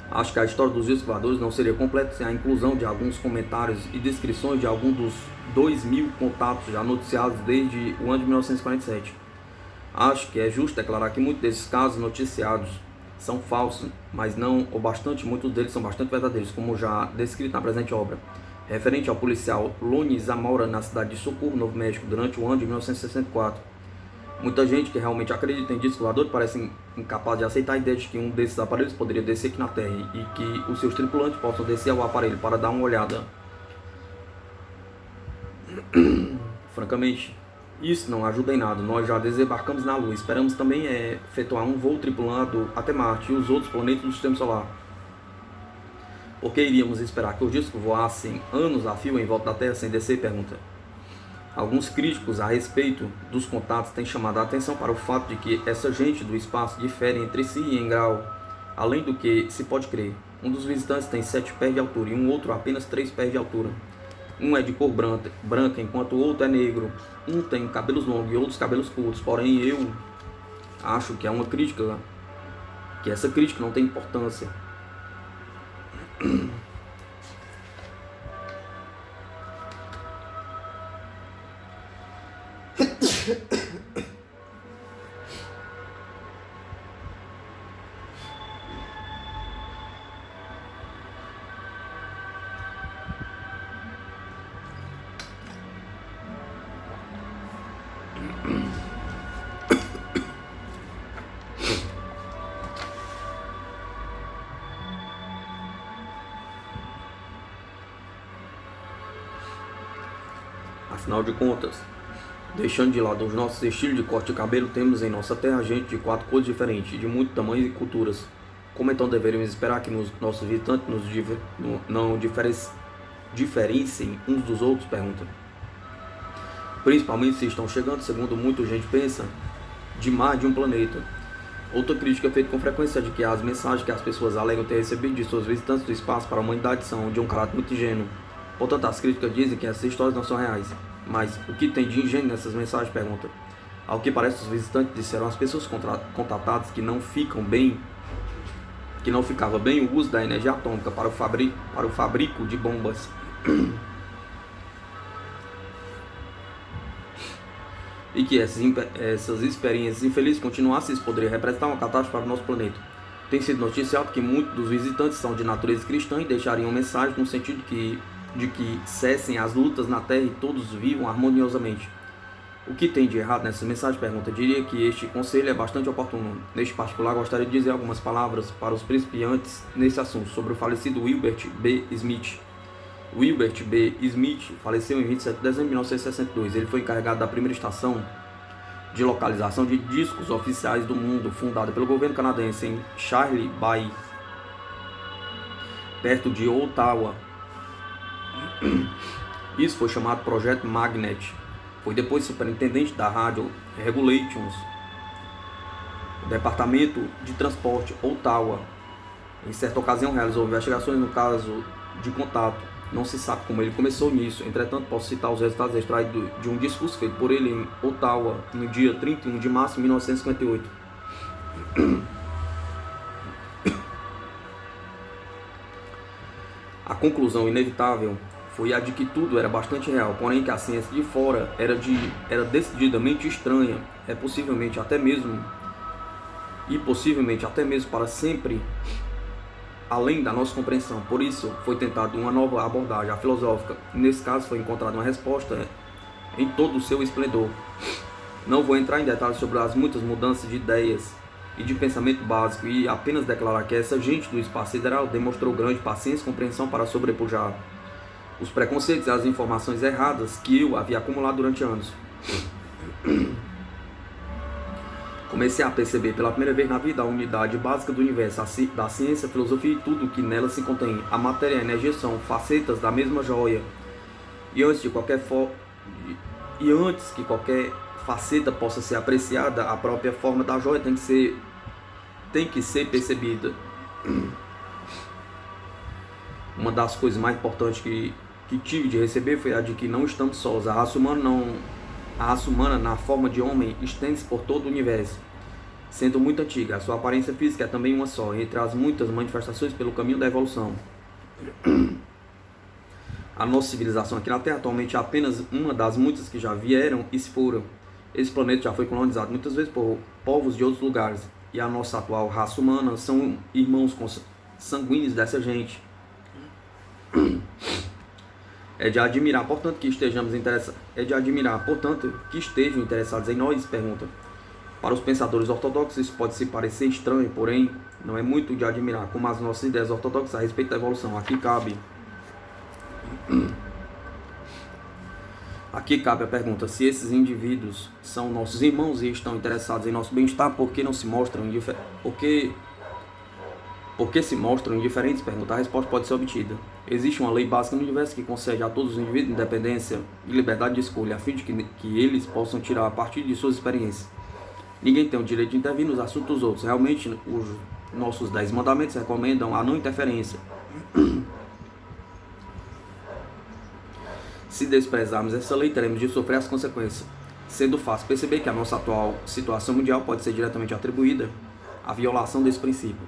Acho que a história dos discos voadores não seria completa sem a inclusão de alguns comentários e descrições de alguns dos 2.000 contatos já noticiados desde o ano de 1947. Acho que é justo declarar que muitos desses casos noticiados são falsos, mas não o bastante, muitos deles são bastante verdadeiros, como já descrito na presente obra, referente ao policial Lonnie Zamora na cidade de Socorro, Novo México, durante o ano de 1964. Muita gente que realmente acredita em disco voador parece incapaz de aceitar a ideia de que um desses aparelhos poderia descer aqui na Terra e que os seus tripulantes possam descer ao aparelho para dar uma olhada. Francamente, isso não ajuda em nada. Nós já desembarcamos na Lua. Esperamos também efetuar um voo tripulado até Marte e os outros planetas do Sistema Solar. Por que iríamos esperar que os discos voassem anos a fio em volta da Terra sem descer? Pergunta. Alguns críticos a respeito dos contatos têm chamado a atenção para o fato de que essa gente do espaço difere entre si em grau, além do que se pode crer. Um dos visitantes tem 7 pés de altura e um outro apenas 3 pés de altura. Um é de cor branca, enquanto o outro é negro. Um tem cabelos longos e outros cabelos curtos. Porém, eu acho que é uma crítica, que essa crítica não tem importância. Afinal de contas, deixando de lado os nossos estilos de corte de cabelo, temos em nossa terra gente de 4 cores diferentes, de muito tamanho e culturas. Como então deveríamos esperar que nossos visitantes não diferenciem uns dos outros? Pergunta. Principalmente se estão chegando, segundo muita gente pensa, de mais de um planeta. Outra crítica feita com frequência é de que as mensagens que as pessoas alegam ter recebido de seus visitantes do espaço para a humanidade são de um caráter muito ingênuo. Portanto, as críticas dizem que essas histórias não são reais. Mas o que tem de ingênuo nessas mensagens? Pergunta. Ao que parece, os visitantes disseram às pessoas contatadas que não ficava bem o uso da energia atômica para o fabrico de bombas. e que essas experiências infelizes continuassem, isso poderia representar uma catástrofe para o nosso planeta. Tem sido noticiado que muitos dos visitantes são de natureza cristã e deixariam mensagem no sentido de que cessem as lutas na Terra e todos vivam harmoniosamente. O que tem de errado nessa mensagem? Pergunta. Diria que este conselho é bastante oportuno. Neste particular, gostaria de dizer algumas palavras para os principiantes nesse assunto sobre o falecido Wilbert B. Smith. Wilbert B. Smith faleceu em 27 de dezembro de 1962. Ele foi encarregado da primeira estação de localização de discos oficiais do mundo, fundada pelo governo canadense em Charlie Bay, perto de Ottawa. Isso foi chamado Projeto Magnet. Foi depois superintendente da Radio Regulations, Departamento de Transporte, Ottawa. Em certa ocasião realizou investigações no caso de contato. Não se sabe como ele começou nisso, entretanto posso citar os resultados extraídos de um discurso feito por ele em Ottawa no dia 31 de março de 1958. A conclusão inevitável foi a de que tudo era bastante real, porém que a ciência de fora era decididamente estranha, possivelmente até mesmo para sempre além da nossa compreensão. Por isso foi tentada uma nova abordagem, a filosófica. Nesse caso foi encontrada uma resposta em todo o seu esplendor. Não vou entrar em detalhes sobre as muitas mudanças de ideias e de pensamento básico e apenas declarar que essa gente do espaço sideral demonstrou grande paciência e compreensão para sobrepujar os preconceitos e as informações erradas que eu havia acumulado durante anos. Comecei a perceber pela primeira vez na vida a unidade básica do universo, da ciência, a filosofia e tudo o que nela se contém. A matéria e a energia são facetas da mesma joia. E antes que qualquer faceta possa ser apreciada, a própria forma da joia tem que ser percebida. Uma das coisas mais importantes que tive de receber foi a de que não estamos sós. A raça humana, na forma de homem, estende-se por todo o universo. Sendo muito antiga, a sua aparência física é também uma só, entre as muitas manifestações pelo caminho da evolução. A nossa civilização aqui na Terra atualmente é apenas uma das muitas que já vieram e se foram. Esse planeta já foi colonizado muitas vezes por povos de outros lugares, e a nossa atual raça humana são irmãos sanguíneos dessa gente. É de admirar, portanto, que estejam interessados em nós, pergunta. Para os pensadores ortodoxos isso pode se parecer estranho, porém não é muito de admirar, como as nossas ideias ortodoxas a respeito da evolução. Aqui cabe a pergunta: se esses indivíduos são nossos irmãos e estão interessados em nosso bem-estar, por que se mostram indiferentes? Pergunta. A resposta pode ser obtida. Existe uma lei básica no universo que concede a todos os indivíduos independência e liberdade de escolha, a fim de que eles possam tirar a partir de suas experiências. Ninguém tem o direito de intervir nos assuntos dos outros. Realmente, os nossos 10 mandamentos recomendam a não interferência. Se desprezarmos essa lei, teremos de sofrer as consequências. Sendo fácil perceber que a nossa atual situação mundial pode ser diretamente atribuída à violação desse princípio.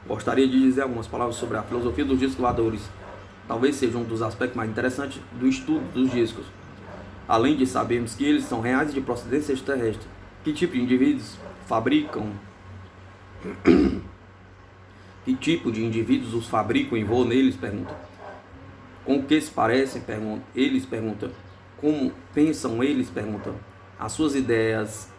Gostaria de dizer algumas palavras sobre a filosofia dos discos voadores. Talvez seja um dos aspectos mais interessantes do estudo dos discos. Além de sabermos que eles são reais e de procedência extraterrestre. Que tipo de indivíduos os fabricam e voam neles? Pergunta. Com o que se parecem? Pergunta. Eles? Pergunta. Como pensam eles? Pergunta. As suas ideias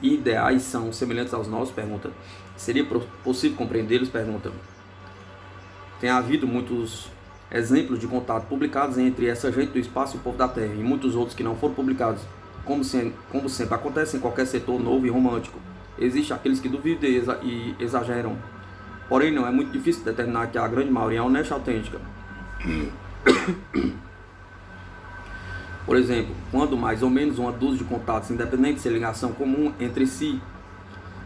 e ideais são semelhantes aos nossos? Pergunta. Seria possível compreendê-los? Pergunta. Tem havido muitos exemplos de contato publicados entre essa gente do espaço e o povo da Terra, e muitos outros que não foram publicados. Como sempre acontece em qualquer setor novo e romântico, existem aqueles que duvidam e exageram. Porém, não é muito difícil determinar que a grande maioria é honesta e autêntica. Por exemplo, quando mais ou menos uma dúzia de contatos independentes sem ligação comum entre si,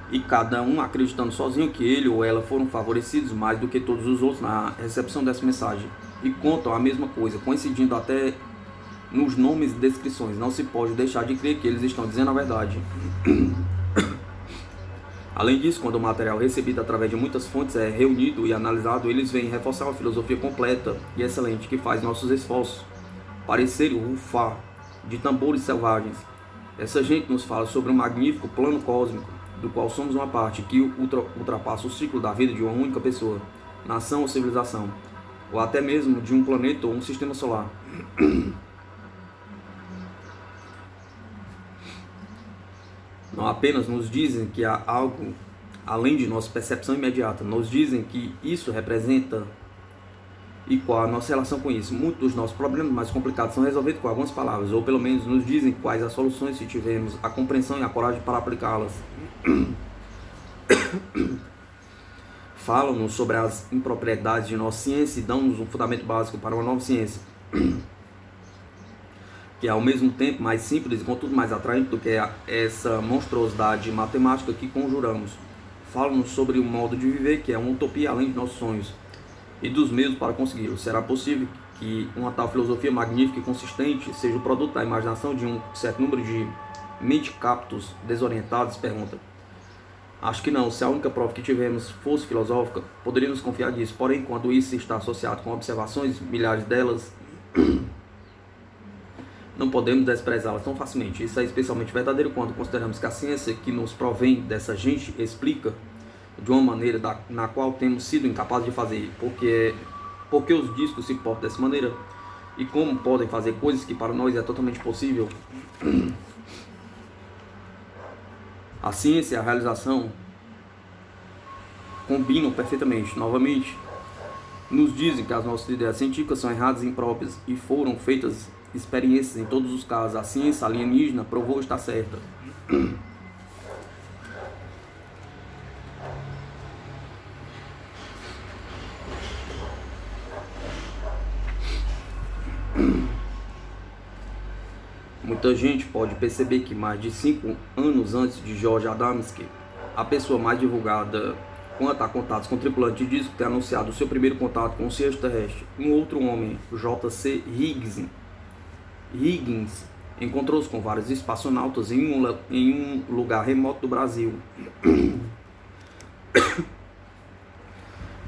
e cada um acreditando sozinho que ele ou ela foram favorecidos mais do que todos os outros na recepção dessa mensagem, e contam a mesma coisa, coincidindo até nos nomes e descrições, não se pode deixar de crer que eles estão dizendo a verdade. Além disso, quando o material recebido através de muitas fontes é reunido e analisado, eles vêm reforçar uma filosofia completa e excelente que faz nossos esforços parecerem o rufar de tambores selvagens. Essa gente nos fala sobre um magnífico plano cósmico, do qual somos uma parte, que ultrapassa o ciclo da vida de uma única pessoa, nação ou civilização, ou até mesmo de um planeta ou um sistema solar. Não apenas nos dizem que há algo além de nossa percepção imediata, nos dizem que isso representa e qual a nossa relação com isso. Muitos dos nossos problemas mais complicados são resolvidos com algumas palavras, ou pelo menos nos dizem quais as soluções se tivermos a compreensão e a coragem para aplicá-las. Falam-nos sobre as impropriedades de nossa ciência e dão-nos um fundamento básico para uma nova ciência, que é ao mesmo tempo mais simples e contudo mais atraente do que essa monstruosidade matemática que conjuramos. Falam-nos sobre um modo de viver que é uma utopia além de nossos sonhos e dos meios para consegui-lo. Será possível que uma tal filosofia magnífica e consistente seja o produto da imaginação de um certo número de menticaptos desorientados? Pergunta. Acho que não. Se a única prova que tivemos fosse filosófica, poderíamos confiar disso. Porém, quando isso está associado com observações, milhares delas, não podemos desprezá-las tão facilmente. Isso é especialmente verdadeiro quando consideramos que a ciência que nos provém dessa gente explica de uma maneira na qual temos sido incapazes de fazer. Porque os discos se portam dessa maneira e como podem fazer coisas que para nós é totalmente possível. A ciência e a realização combinam perfeitamente. Novamente, nos dizem que as nossas ideias científicas são erradas e impróprias e foram feitas experiências em todos os casos. A ciência alienígena provou estar certa. Muita gente pode perceber que mais de 5 anos antes de George Adamski, a pessoa mais divulgada quanto a contatos com tripulante de disco ter anunciado o seu primeiro contato com o ser terrestre, um outro homem, J.C. Higgins, encontrou-se com vários espaçonautas em um lugar remoto do Brasil.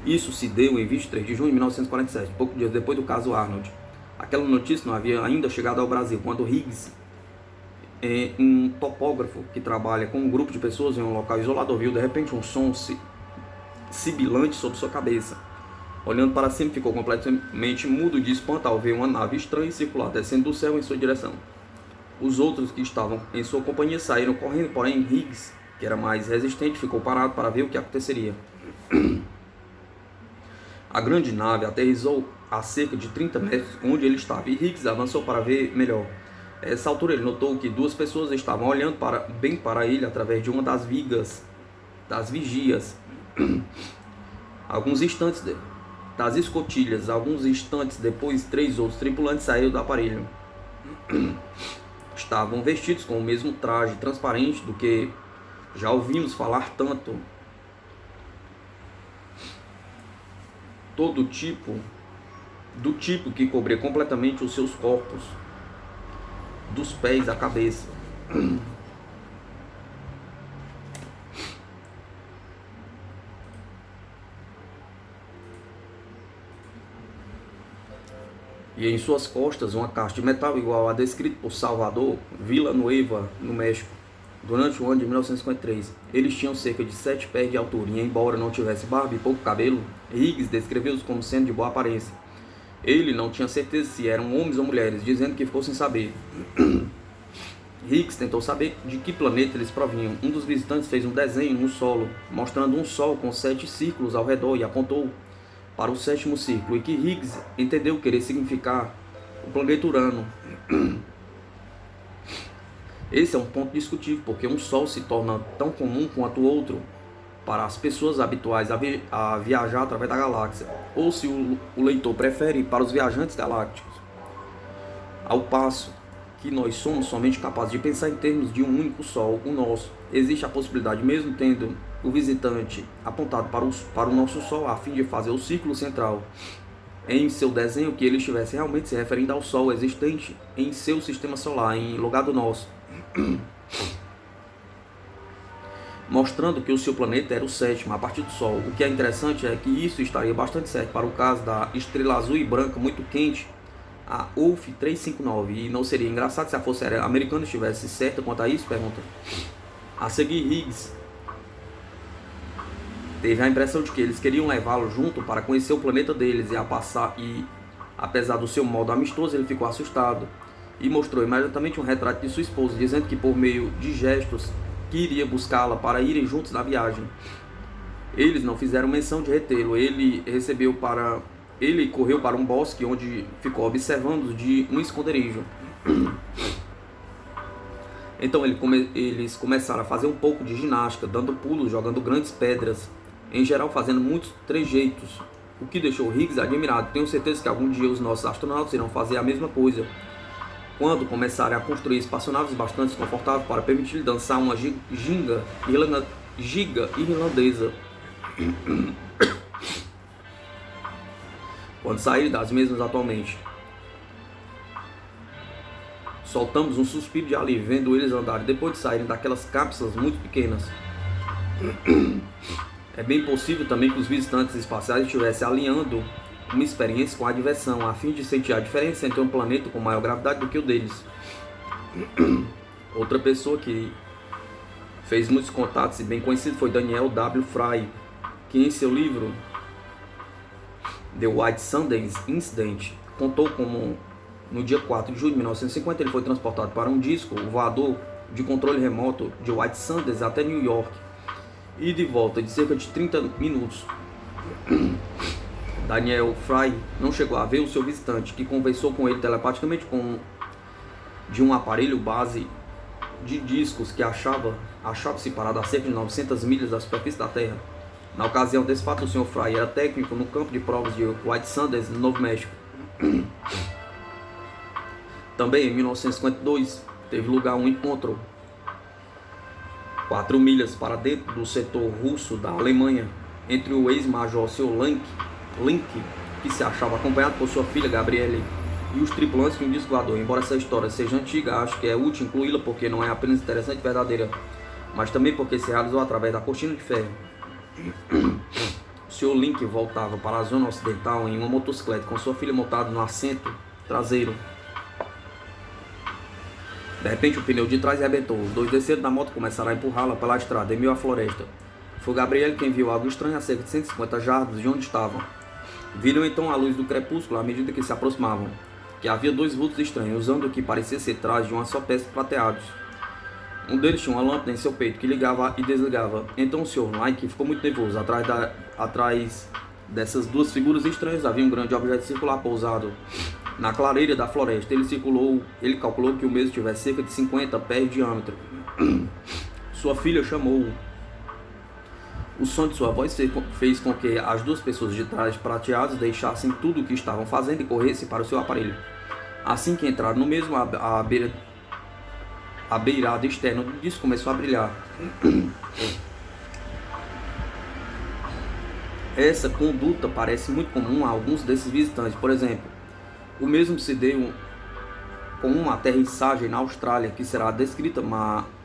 Isso se deu em 23 de junho de 1947, poucos dias depois do caso Arnold. Aquela notícia não havia ainda chegado ao Brasil, quando Higgs, um topógrafo que trabalha com um grupo de pessoas em um local isolado, ouviu de repente um som sibilante sobre sua cabeça. Olhando para cima, ficou completamente mudo de espanto ao ver uma nave estranha e circular descendo do céu em sua direção. Os outros que estavam em sua companhia saíram correndo, porém Higgs, que era mais resistente, ficou parado para ver o que aconteceria. A grande nave aterrissou a cerca de 30 metros onde ele estava e Higgs avançou para ver melhor. A essa altura ele notou que 2 pessoas estavam olhando bem para ele através de uma das vigias. Alguns instantes das escotilhas. Alguns instantes depois, 3 outros tripulantes saíram do aparelho. Estavam vestidos com o mesmo traje transparente do que já ouvimos falar tanto. Do tipo que cobria completamente os seus corpos, dos pés à cabeça. E em suas costas uma caixa de metal igual a descrita por Salvador Villanueva, no México, durante o ano de 1953. Eles tinham cerca de 7 pés de altura e, embora não tivesse barba e pouco cabelo, Higgs descreveu-os como sendo de boa aparência. Ele não tinha certeza se eram homens ou mulheres, dizendo que ficou sem saber. Higgs tentou saber de que planeta eles provinham. Um dos visitantes fez um desenho no solo, mostrando um sol com 7 círculos ao redor e apontou para o 7º círculo, e que Higgs entendeu querer significar o planeta Urano. Esse é um ponto discutível, porque um sol se torna tão comum quanto o outro para as pessoas habituais a viajar através da galáxia, ou se o leitor prefere para os viajantes galácticos. Ao passo que nós somos somente capazes de pensar em termos de um único sol, o nosso, existe a possibilidade, mesmo tendo o visitante apontado para o nosso sol a fim de fazer o círculo central em seu desenho, que ele estivesse realmente se referindo ao sol existente em seu sistema solar, em lugar do nosso, mostrando que o seu planeta era o 7º a partir do Sol. O que é interessante é que isso estaria bastante certo para o caso da estrela azul e branca muito quente a Wolf 359. E não seria engraçado se a Força Aérea Americana estivesse certa quanto a isso? Pergunta. A seguir, Higgs teve a impressão de que eles queriam levá-lo junto para conhecer o planeta deles e apesar do seu modo amistoso, ele ficou assustado e mostrou imediatamente um retrato de sua esposa, dizendo que por meio de gestos que iria buscá-la para irem juntos na viagem. Eles não fizeram menção de retê-lo. Ele correu para um bosque onde ficou observando de um esconderijo. Então eles começaram a fazer um pouco de ginástica, dando pulos, jogando grandes pedras, em geral fazendo muitos trejeitos, o que deixou Higgs admirado. Tenho certeza que algum dia os nossos astronautas irão fazer a mesma coisa, quando começarem a construir espaçonaves bastante confortáveis para permitir dançar uma giga irlandesa. Quando saírem das mesmas atualmente. Soltamos um suspiro de alívio vendo eles andarem depois de saírem daquelas cápsulas muito pequenas. É bem possível também que os visitantes espaciais estivessem alinhando uma experiência com a diversão, a fim de sentir a diferença entre um planeta com maior gravidade do que o deles. Outra pessoa que fez muitos contatos e bem conhecido foi Daniel W. Fry, que em seu livro The White Sands Incident contou como no dia 4 de julho de 1950 ele foi transportado para um disco voador de controle remoto de White Sands até New York e de volta de cerca de 30 minutos. Daniel Fry não chegou a ver o seu visitante, que conversou com ele telepaticamente de um aparelho base de discos que achava-se parado a cerca de 900 milhas da superfície da Terra. Na ocasião desse fato, o Sr. Fry era técnico no campo de provas de White Sands, no Novo México. Também em 1952 teve lugar um encontro 4 milhas para dentro do setor russo da Alemanha entre o ex-major Sr. Link, que se achava acompanhado por sua filha Gabriele, e os tripulantes de um disco voador. Embora essa história seja antiga, acho que é útil incluí-la porque não é apenas interessante e verdadeira, mas também porque se realizou através da cortina de ferro. O Sr. Link voltava para a zona ocidental em uma motocicleta com sua filha montada no assento traseiro. De repente o pneu de trás arrebentou. Os dois desceram da moto e começaram a empurrá-la pela estrada em meio à floresta. Foi Gabriel quem viu algo estranho a cerca de 150 jardas de onde estavam. Viram então a luz do crepúsculo à medida que se aproximavam, que havia 2 vultos estranhos, usando o que parecia ser trajes de uma só peça prateados. Um deles tinha uma lâmpada em seu peito que ligava e desligava. Então o Sr. Like ficou muito nervoso. Atrás dessas 2 figuras estranhas havia um grande objeto circular pousado na clareira da floresta. Ele calculou que o mesmo tivesse cerca de 50 pés de diâmetro. Sua filha chamou-o. O som de sua voz fez com que as 2 pessoas de trajes prateados deixassem tudo o que estavam fazendo e corressem para o seu aparelho. Assim que entraram no mesmo, a beirada externa do disco começou a brilhar. Essa conduta parece muito comum a alguns desses visitantes. Por exemplo, o mesmo se deu com uma aterrissagem na Austrália, que será descrita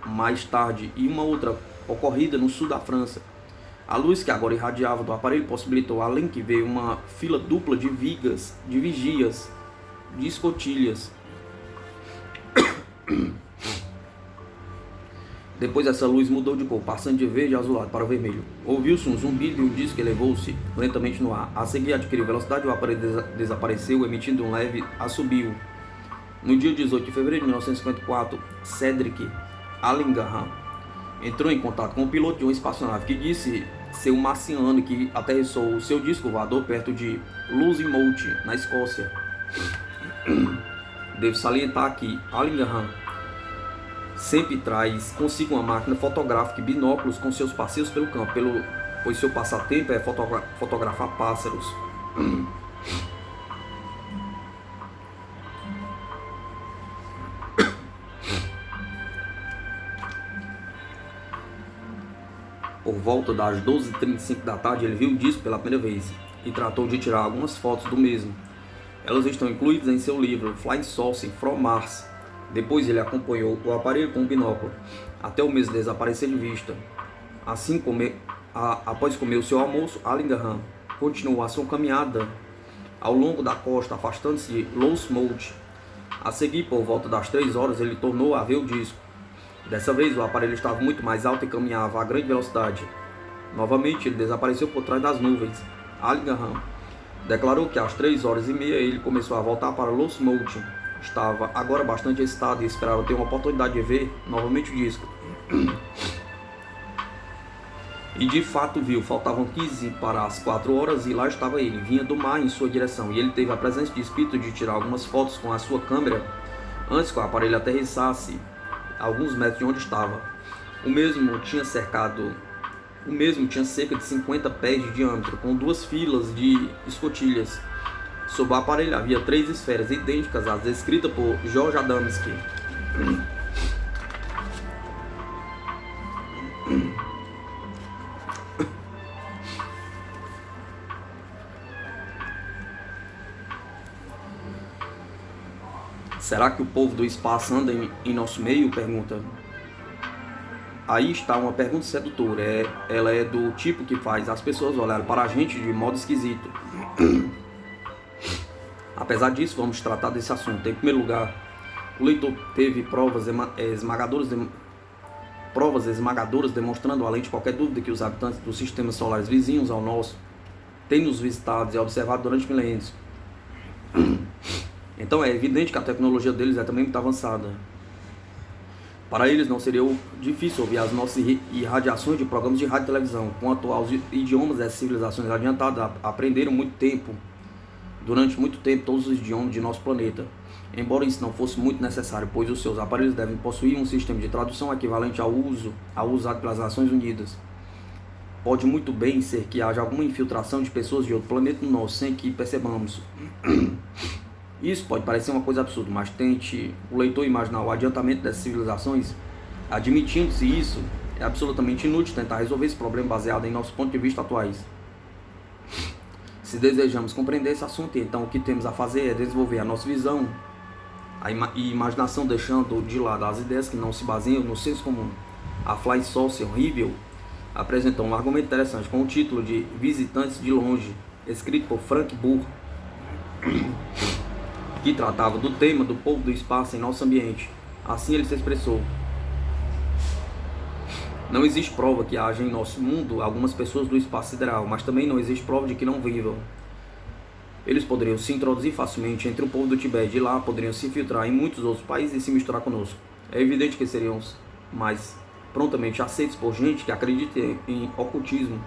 mais tarde, e uma outra ocorrida no sul da França. A luz que agora irradiava do aparelho possibilitou, além que veio uma fila dupla de vigas, de vigias, de escotilhas. Depois essa luz mudou de cor, passando de verde azulado para o vermelho. Ouviu-se um zumbido e o disco elevou-se lentamente no ar. A seguir adquiriu velocidade e o aparelho desapareceu, emitindo um leve assobio. No dia 18 de fevereiro de 1954, Cedric Allingham entrou em contato com o piloto de uma espaçonave que disse ser um marciano que aterrissou o seu disco voador perto de Losemouth, na Escócia. Devo salientar que Allingham sempre traz consigo uma máquina fotográfica e binóculos com seus passeios pelo campo, pois seu passatempo é fotografar pássaros. Por volta das 12h35 da tarde, ele viu o disco pela primeira vez e tratou de tirar algumas fotos do mesmo. Elas estão incluídas em seu livro Flying Saucer from Mars. Depois ele acompanhou o aparelho com o binóculo até o mesmo desaparecer de vista. Após comer o seu almoço, Allingham continuou a sua caminhada ao longo da costa, afastando-se de Losemouth. A seguir, por volta das 3 horas, ele tornou a ver o disco. Dessa vez, o aparelho estava muito mais alto e caminhava a grande velocidade. Novamente, ele desapareceu por trás das nuvens. Allingham declarou que às 3h30 ele começou a voltar para Losemouth. Estava agora bastante excitado e esperava ter uma oportunidade de ver novamente o disco. E de fato viu, faltavam 15 para as 4 horas e lá estava ele, vinha do mar em sua direção, e ele teve a presença de espírito de tirar algumas fotos com a sua câmera antes que o aparelho aterrissasse alguns metros de onde estava. O mesmo tinha cerca de 50 pés de diâmetro, com 2 filas de escotilhas. Sob o aparelho havia 3 esferas idênticas às descritas por George Adamski. Será que o povo do espaço anda em nosso meio? Pergunta. Aí está uma pergunta sedutora. Ela é do tipo que faz as pessoas olharem para a gente de modo esquisito. Apesar disso, vamos tratar desse assunto. Em primeiro lugar, o leitor teve provas esmagadoras demonstrando, além de qualquer dúvida, que os habitantes dos sistemas solares vizinhos ao nosso têm nos visitado e observado durante milênios. Então é evidente que a tecnologia deles é também muito avançada. Para eles não seria difícil ouvir as nossas irradiações de programas de rádio e televisão. Quanto aos idiomas dessas civilizações adiantadas, aprenderam durante muito tempo, todos os idiomas de nosso planeta. Embora isso não fosse muito necessário, pois os seus aparelhos devem possuir um sistema de tradução equivalente ao usado pelas Nações Unidas. Pode muito bem ser que haja alguma infiltração de pessoas de outro planeta no nosso, sem que percebamos. Isso pode parecer uma coisa absurda, mas tente o leitor imaginar o adiantamento dessas civilizações. Admitindo-se isso, é absolutamente inútil tentar resolver esse problema baseado em nossos pontos de vista atuais. Se desejamos compreender esse assunto, então o que temos a fazer é desenvolver a nossa visão e imaginação, deixando de lado as ideias que não se baseiam no senso comum. A Fly Social Review apresentou um argumento interessante com o título de Visitantes de Longe, escrito por Frank Burr, que tratava do tema do povo do espaço em nosso ambiente. Assim ele se expressou: não existe prova que haja em nosso mundo algumas pessoas do espaço sideral, mas também não existe prova de que não vivam. Eles poderiam se introduzir facilmente entre o povo do Tibete e lá poderiam se infiltrar em muitos outros países e se misturar conosco. É evidente que seriam mais prontamente aceitos por gente que acredita em ocultismo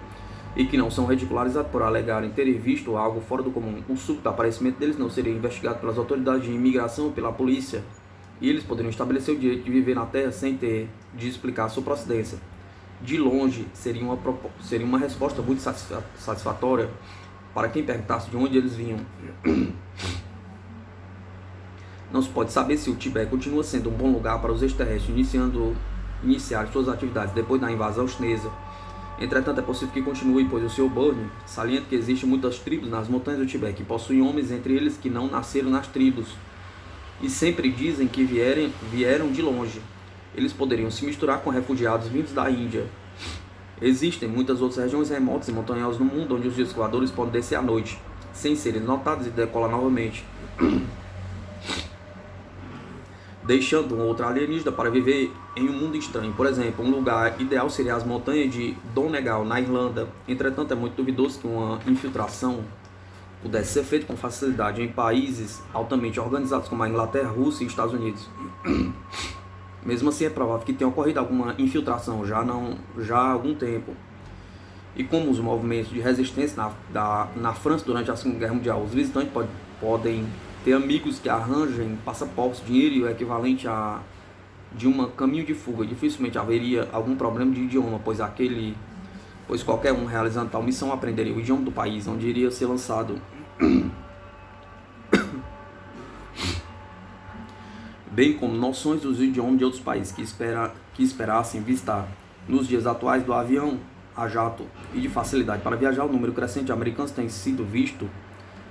e que não são ridicularizados por alegarem terem visto algo fora do comum. O súbito aparecimento deles não seria investigado pelas autoridades de imigração ou pela polícia, e eles poderiam estabelecer o direito de viver na Terra sem ter de explicar a sua procedência. De longe, seria uma resposta muito satisfatória para quem perguntasse de onde eles vinham. Não se pode saber se o Tibete continua sendo um bom lugar para os extraterrestres iniciar suas atividades depois da invasão chinesa. Entretanto, é possível que continue, pois o Sr. Byrne salienta que existem muitas tribos nas montanhas do Tibete, que possuem homens entre eles que não nasceram nas tribos, e sempre dizem que vieram de longe. Eles poderiam se misturar com refugiados vindos da Índia. Existem muitas outras regiões remotas e montanhosas no mundo onde os discos voadores podem descer à noite, sem serem notados e decolar novamente, deixando um outro alienígena para viver em um mundo estranho. Por exemplo, um lugar ideal seria as montanhas de Donegal, na Irlanda. Entretanto, é muito duvidoso que uma infiltração pudesse ser feita com facilidade em países altamente organizados como a Inglaterra, Rússia e Estados Unidos. Mesmo assim, é provável que tenha ocorrido alguma infiltração já há algum tempo. E como os movimentos de resistência na França durante a Segunda Guerra Mundial, os visitantes podem ter amigos que arranjem passaportes, dinheiro e o equivalente de um caminho de fuga. Dificilmente haveria algum problema de idioma, pois qualquer um realizando tal missão aprenderia o idioma do país onde iria ser lançado. Bem como noções dos idiomas de outros países que esperassem visitar. Nos dias atuais do avião a jato e de facilidade para viajar, o número crescente de americanos tem sido visto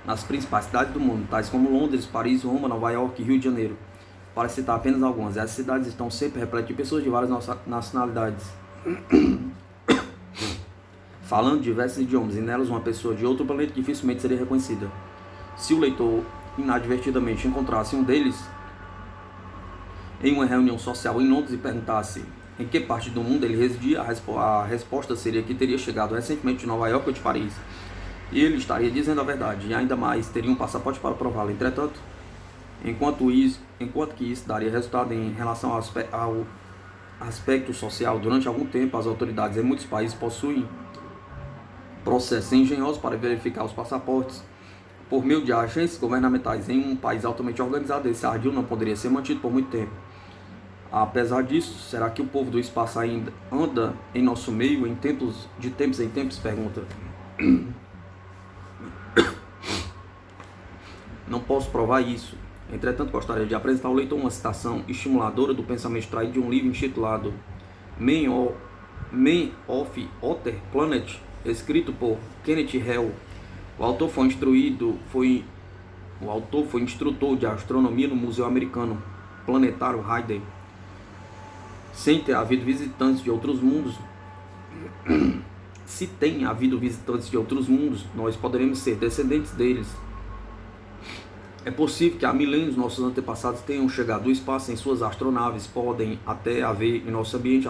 nas principais cidades do mundo, tais como Londres, Paris, Roma, Nova York e Rio de Janeiro, para citar apenas algumas. Essas cidades estão sempre repletas de pessoas de várias nacionalidades, falando diversos idiomas, e nelas uma pessoa de outro planeta dificilmente seria reconhecida. Se o leitor inadvertidamente encontrasse um deles em uma reunião social em Londres e perguntasse em que parte do mundo ele residia, a resposta seria que teria chegado recentemente de Nova York ou de Paris. E ele estaria dizendo a verdade, e ainda mais teria um passaporte para prová-lo. Entretanto, enquanto que isso daria resultado em relação ao aspecto social, durante algum tempo as autoridades em muitos países possuem processos engenhosos para verificar os passaportes por meio de agências governamentais. Em um país altamente organizado, esse ardil não poderia ser mantido por muito tempo. Apesar disso, será que o povo do espaço ainda anda em nosso meio de tempos em tempos? Pergunta. Não posso provar isso. Entretanto, gostaria de apresentar ao leitor uma citação estimuladora do pensamento extraído de um livro intitulado Man of Other Planet, escrito por Kenneth Hale. O autor foi instrutor de astronomia no Museu Americano Planetário Hayden. Sem ter havido visitantes de outros mundos, se tem havido visitantes de outros mundos, nós poderemos ser descendentes deles. É possível que há milênios nossos antepassados tenham chegado do espaço em suas astronaves. Podem até haver em nosso ambiente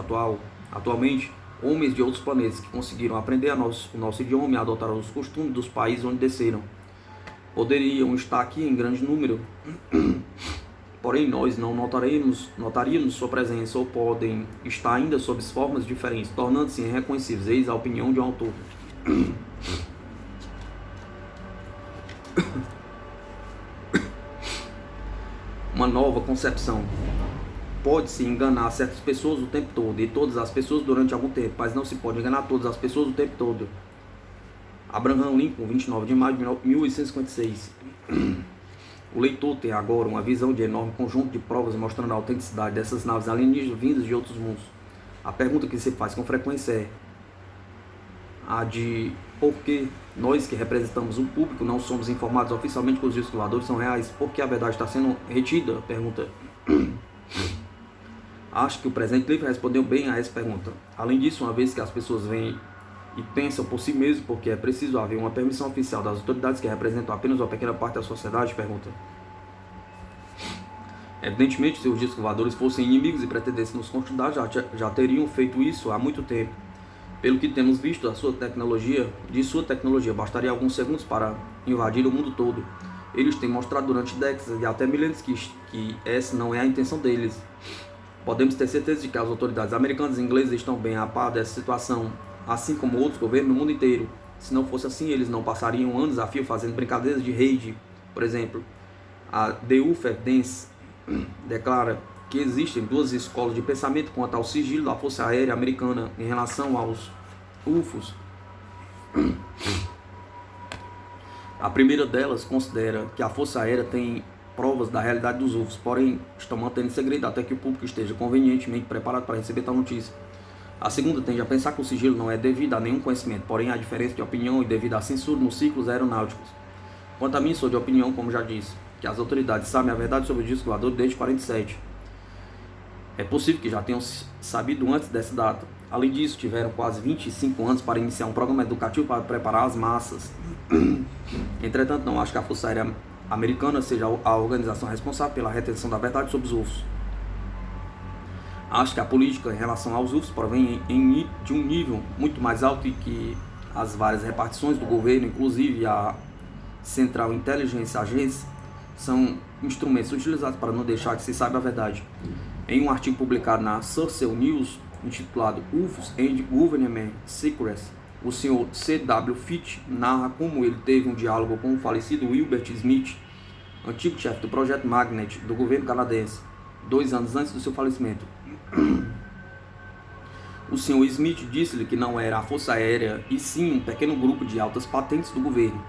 atualmente homens de outros planetas que conseguiram aprender o nosso idioma e adotar os costumes dos países onde desceram. Poderiam estar aqui em grande número, porém nós não notaríamos sua presença, ou podem estar ainda sob formas diferentes, tornando-se irreconhecíveis. Eis a opinião de um autor. Uma nova concepção. Pode-se enganar certas pessoas o tempo todo, e todas as pessoas durante algum tempo, mas não se pode enganar todas as pessoas o tempo todo. Abraham Lincoln, 29 de maio de 1856. O leitor tem agora uma visão de enorme conjunto de provas mostrando a autenticidade dessas naves alienígenas vindas de outros mundos. A pergunta que se faz com frequência é a de por que nós que representamos o público não somos informados oficialmente que os discos voadores são reais? Por que a verdade está sendo retida? Pergunta. Acho que o presente livro respondeu bem a essa pergunta. Além disso, uma vez que as pessoas veem e pensam por si mesmas, porque é preciso haver uma permissão oficial das autoridades que representam apenas uma pequena parte da sociedade? Pergunta. Evidentemente, se os discos voadores fossem inimigos e pretendessem nos conquistar, já teriam feito isso há muito tempo. Pelo que temos visto de sua tecnologia, bastaria alguns segundos para invadir o mundo todo. Eles têm mostrado durante décadas e até milênios que essa não é a intenção deles. Podemos ter certeza de que as autoridades americanas e inglesas estão bem a par dessa situação, assim como outros governos no mundo inteiro. Se não fosse assim, eles não passariam anos a fio fazendo brincadeiras de raid. Por exemplo, a The UFO Dance declara que existem duas escolas de pensamento quanto ao sigilo da Força Aérea Americana em relação aos UFOs. A primeira delas considera que a Força Aérea tem provas da realidade dos UFOs, porém estão mantendo em segredo até que o público esteja convenientemente preparado para receber tal notícia. A segunda tende a pensar que o sigilo não é devido a nenhum conhecimento, porém há diferença de opinião e devido à censura nos círculos aeronáuticos. Quanto a mim, sou de opinião, como já disse, que as autoridades sabem a verdade sobre o disco voador desde 47. É possível que já tenham sabido antes dessa data. Além disso, tiveram quase 25 anos para iniciar um programa educativo para preparar as massas. Entretanto, não acho que a Força Aérea Americana seja a organização responsável pela retenção da verdade sobre os UFOs. Acho que a política em relação aos UFOs provém de um nível muito mais alto e que as várias repartições do governo, inclusive a Central Intelligence Agency, são instrumentos utilizados para não deixar que se saiba a verdade. Em um artigo publicado na Social News, intitulado UFOs and Government Secrets, o Sr. C.W. Fitch narra como ele teve um diálogo com o falecido Wilbert Smith, antigo chefe do projeto Magnet do governo canadense, 2 anos antes do seu falecimento. O Sr. Smith disse-lhe que não era a Força Aérea, e sim um pequeno grupo de altas patentes do governo.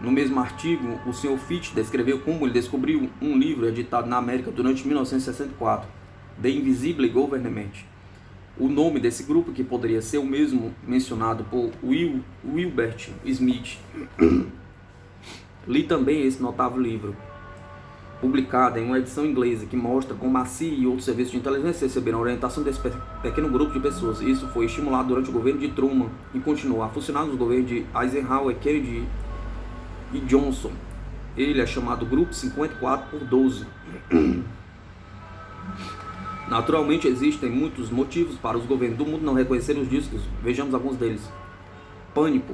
No mesmo artigo, o Sr. Fitch descreveu como ele descobriu um livro editado na América durante 1964, The Invisible Government. O nome desse grupo, que poderia ser o mesmo mencionado por Wilbert Smith. Li também esse notável livro, publicado em uma edição inglesa, que mostra como a CIA e outros serviços de inteligência receberam a orientação desse pequeno grupo de pessoas. Isso foi estimulado durante o governo de Truman e continuou a funcionar nos governos de Eisenhower, Kennedy e Johnson. ele é chamado Grupo 54x12. Naturalmente existem muitos motivos para os governos do mundo não reconhecerem os discos. Vejamos alguns deles. Pânico,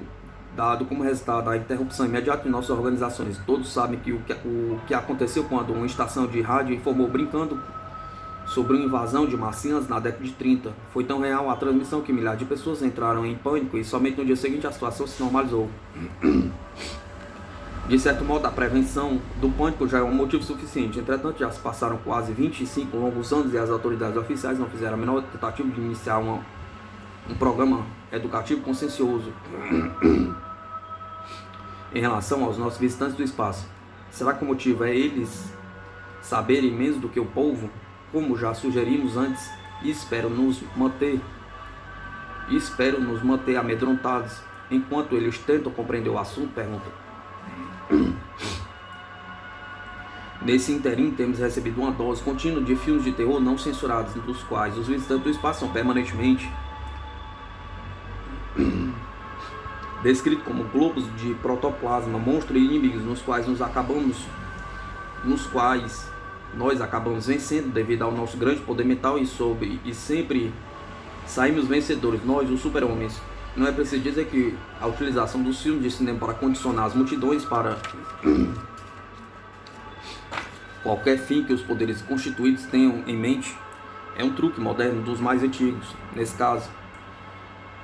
dado como resultado da interrupção imediata de nossas organizações. Todos sabem que o que aconteceu quando uma estação de rádio informou brincando sobre uma invasão de marcianos na década de 30. Foi tão real a transmissão que milhares de pessoas entraram em pânico e somente no dia seguinte a situação se normalizou. De certo modo, a prevenção do pânico já é um motivo suficiente. Entretanto, já se passaram quase 25 longos anos e as autoridades oficiais não fizeram a menor tentativa de iniciar um programa educativo consciencioso em relação aos nossos visitantes do espaço. Será que o motivo é eles saberem menos do que o povo, como já sugerimos antes, e espero nos manter amedrontados enquanto eles tentam compreender o assunto? Pergunta. Nesse interim, temos recebido uma dose contínua de filmes de terror não censurados, dos quais os visitantes do espaço são permanentemente descritos como globos de protoplasma, monstros e inimigos, nos quais nós acabamos vencendo devido ao nosso grande poder mental e sempre saímos vencedores, nós, os super-homens. Não é preciso dizer que a utilização dos filmes de cinema para condicionar as multidões para qualquer fim que os poderes constituídos tenham em mente é um truque moderno dos mais antigos. Nesse caso,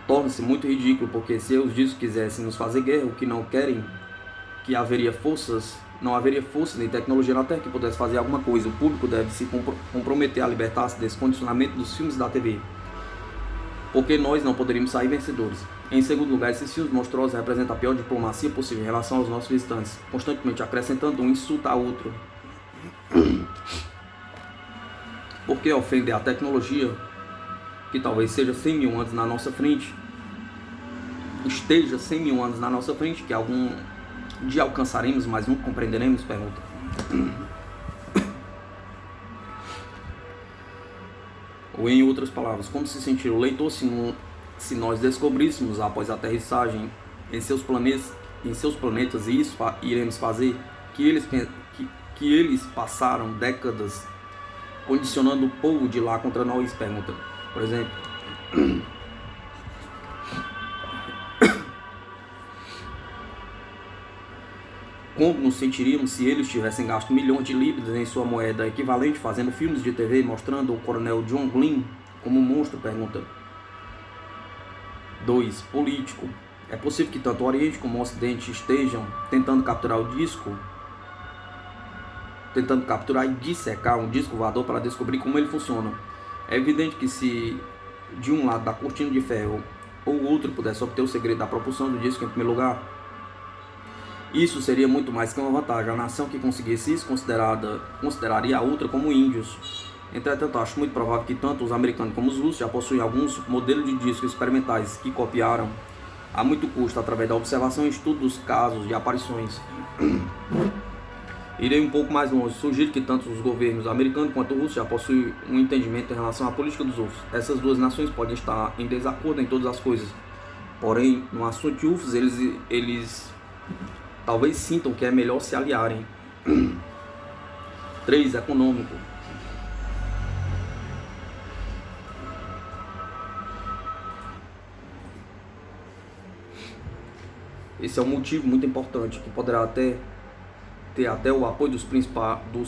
torna-se muito ridículo, porque se os discos quisessem nos fazer guerra, o que não querem, que não haveria força nem tecnologia na Terra que pudesse fazer alguma coisa. O público deve se comprometer a libertar-se desse condicionamento dos filmes da TV, porque nós não poderíamos sair vencedores. Em segundo lugar, esses filmes monstruosos representam a pior diplomacia possível em relação aos nossos visitantes, constantemente acrescentando um insulto a outro. Porque ofender a tecnologia, que talvez seja 100 mil anos na nossa frente, que algum dia alcançaremos, mas nunca compreenderemos? Pergunta. Ou em outras palavras, como se sentir o leitor se nós descobríssemos após a aterrissagem em seus planetas, e isso iremos fazer, que eles passaram décadas condicionando o povo de lá contra nós? Pergunta. Por exemplo, como nos sentiríamos se eles tivessem gasto milhões de libras em sua moeda equivalente fazendo filmes de TV mostrando o coronel John Glenn como um monstro? Pergunta. 2. Político. É possível que tanto o Oriente como o Ocidente estejam tentando capturar e dissecar um disco voador para descobrir como ele funciona. É evidente que se de um lado da cortina de ferro ou outro pudesse obter o segredo da propulsão do disco em primeiro lugar, isso seria muito mais que uma vantagem. A nação que conseguisse isso consideraria a outra como índios. Entretanto, acho muito provável que tanto os americanos como os russos já possuem alguns modelos de discos experimentais que copiaram a muito custo através da observação e estudo dos casos de aparições. Irei um pouco mais longe. Sugiro que tanto os governos americanos quanto o russo já possuem um entendimento em relação à política dos UFOs. Essas duas nações podem estar em desacordo em todas as coisas. Porém, no assunto de UFOs, eles talvez sintam que é melhor se aliarem. 3. Econômico. Esse é um motivo muito importante que poderá ter até o apoio dos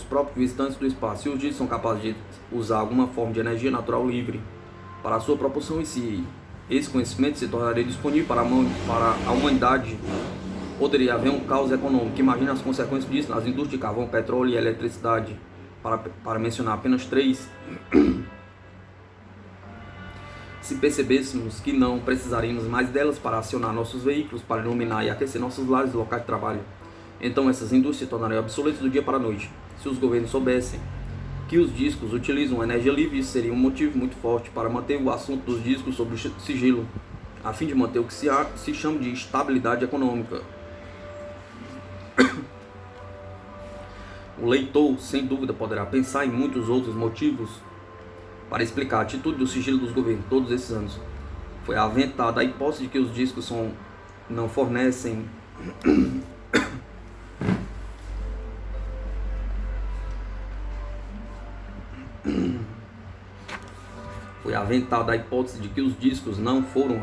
próprios visitantes do espaço. Se os discos são capazes de usar alguma forma de energia natural livre para a sua propulsão, e se esse conhecimento se tornaria disponível para a humanidade, poderia haver um caos econômico. Imagine as consequências disso nas indústrias de carvão, petróleo e eletricidade, para mencionar apenas 3. Se percebêssemos que não precisaríamos mais delas para acionar nossos veículos, para iluminar e aquecer nossos lares e locais de trabalho, então essas indústrias se tornariam obsoletas do dia para a noite. Se os governos soubessem que os discos utilizam energia livre, isso seria um motivo muito forte para manter o assunto dos discos sob sigilo, a fim de manter o que se chama de estabilidade econômica. O leitor, sem dúvida, poderá pensar em muitos outros motivos para explicar a atitude do sigilo dos governos todos esses anos. Foi aventada a hipótese de que os discos não fornecem foi aventada a hipótese de que os discos não foram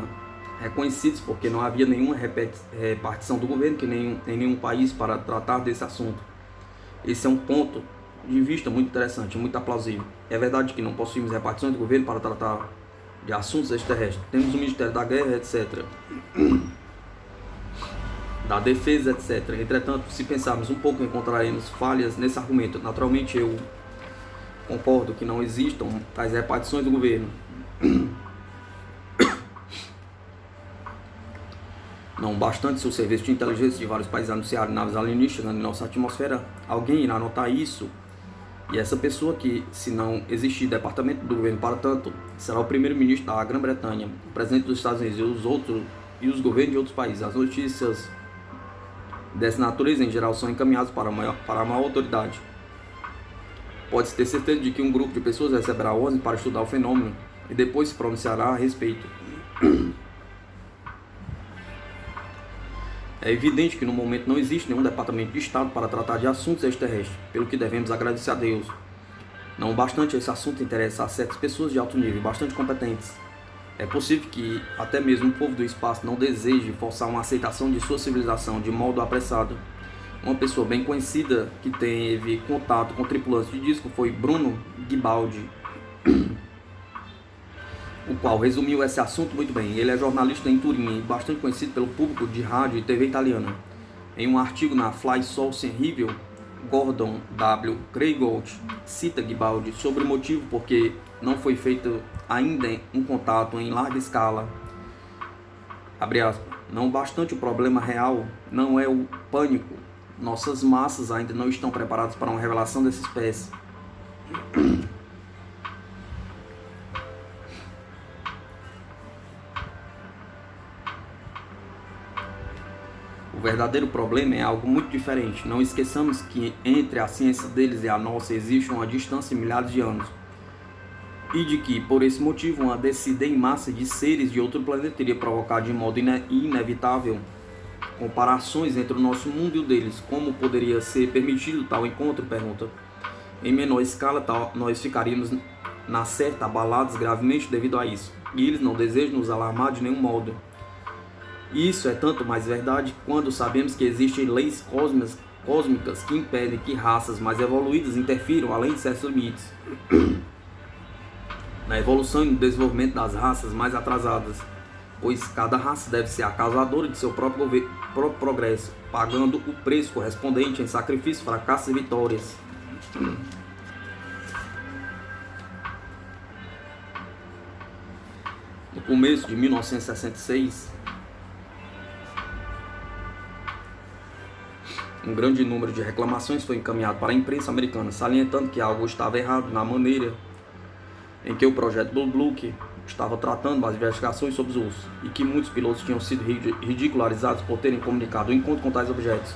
reconhecidos porque não havia nenhuma repartição do governo em nenhum país para tratar desse assunto. Esse é um ponto de vista muito interessante, muito plausível. É verdade que não possuímos repartições do governo para tratar de assuntos extraterrestres. Temos o Ministério da Guerra, etc., da Defesa, etc. Entretanto, se pensarmos um pouco, encontraremos falhas nesse argumento. Naturalmente, eu concordo que não existam tais repartições do governo. Não bastante se o serviço de inteligência de vários países anunciarem naves alienígenas na nossa atmosfera, alguém irá notar isso. E essa pessoa que, se não existir departamento do governo para tanto, será o primeiro-ministro da Grã-Bretanha, o presidente dos Estados Unidos e os governos de outros países. As notícias dessa natureza, em geral, são encaminhadas para a maior autoridade. Pode-se ter certeza de que um grupo de pessoas receberá ordens para estudar o fenômeno e depois se pronunciará a respeito. É evidente que no momento não existe nenhum departamento de Estado para tratar de assuntos extraterrestres, pelo que devemos agradecer a Deus. Não bastante esse assunto interessa a certas pessoas de alto nível, bastante competentes. É possível que até mesmo o povo do espaço não deseje forçar uma aceitação de sua civilização de modo apressado. Uma pessoa bem conhecida que teve contato com tripulantes de disco foi Bruno Guibaldi, o qual resumiu esse assunto muito bem. Ele é jornalista em Turim e bastante conhecido pelo público de rádio e TV italiana. Em um artigo na Fly Saucer Review, Gordon W. Craigold cita Guibaldi sobre o motivo por que não foi feito ainda um contato em larga escala. Abre aspas. Não bastante o problema real não é o pânico. Nossas massas ainda não estão preparadas para uma revelação dessa espécie. O verdadeiro problema é algo muito diferente. Não esqueçamos que entre a ciência deles e a nossa existe uma distância de milhares de anos. E de que, por esse motivo, uma descida em massa de seres de outro planeta iria provocar de modo inevitável comparações entre o nosso mundo e o deles. Como poderia ser permitido tal encontro? Pergunta. Em menor escala, nós ficaríamos, na certa, abalados gravemente devido a isso. E eles não desejam nos alarmar de nenhum modo. Isso é tanto mais verdade quando sabemos que existem leis cósmicas que impedem que raças mais evoluídas interfiram além de certos limites na evolução e no desenvolvimento das raças mais atrasadas, pois cada raça deve ser a causadora de seu próprio progresso, pagando o preço correspondente em sacrifícios, fracassos e vitórias. No começo de 1966, um grande número de reclamações foi encaminhado para a imprensa americana, salientando que algo estava errado na maneira em que o projeto Blue Book estava tratando das investigações sobre os UFOs e que muitos pilotos tinham sido ridicularizados por terem comunicado o encontro com tais objetos.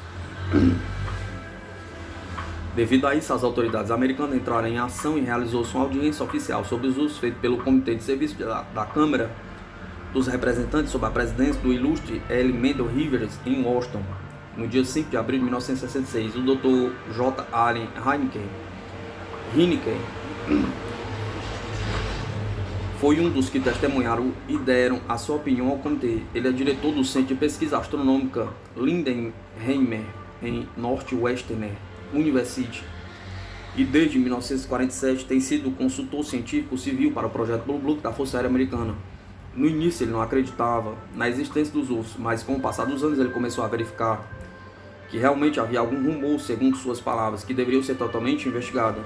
Devido a isso, as autoridades americanas entraram em ação e realizou-se uma audiência oficial sobre os UFOs feita pelo Comitê de Serviço da Câmara dos Representantes sob a presidência do ilustre L. Mendel Rivers em Washington. No dia 5 de abril de 1966, o Dr. J. Allen Hynek foi um dos que testemunharam e deram a sua opinião ao comitê. Ele é diretor do Centro de Pesquisa Astronômica Lindenheimer, em Northwestern University, e desde 1947 tem sido consultor científico civil para o projeto Blue Book da Força Aérea Americana. No início ele não acreditava na existência dos UFOs, mas com o passar dos anos ele começou a verificar que realmente havia algum rumor, segundo suas palavras, que deveriam ser totalmente investigados.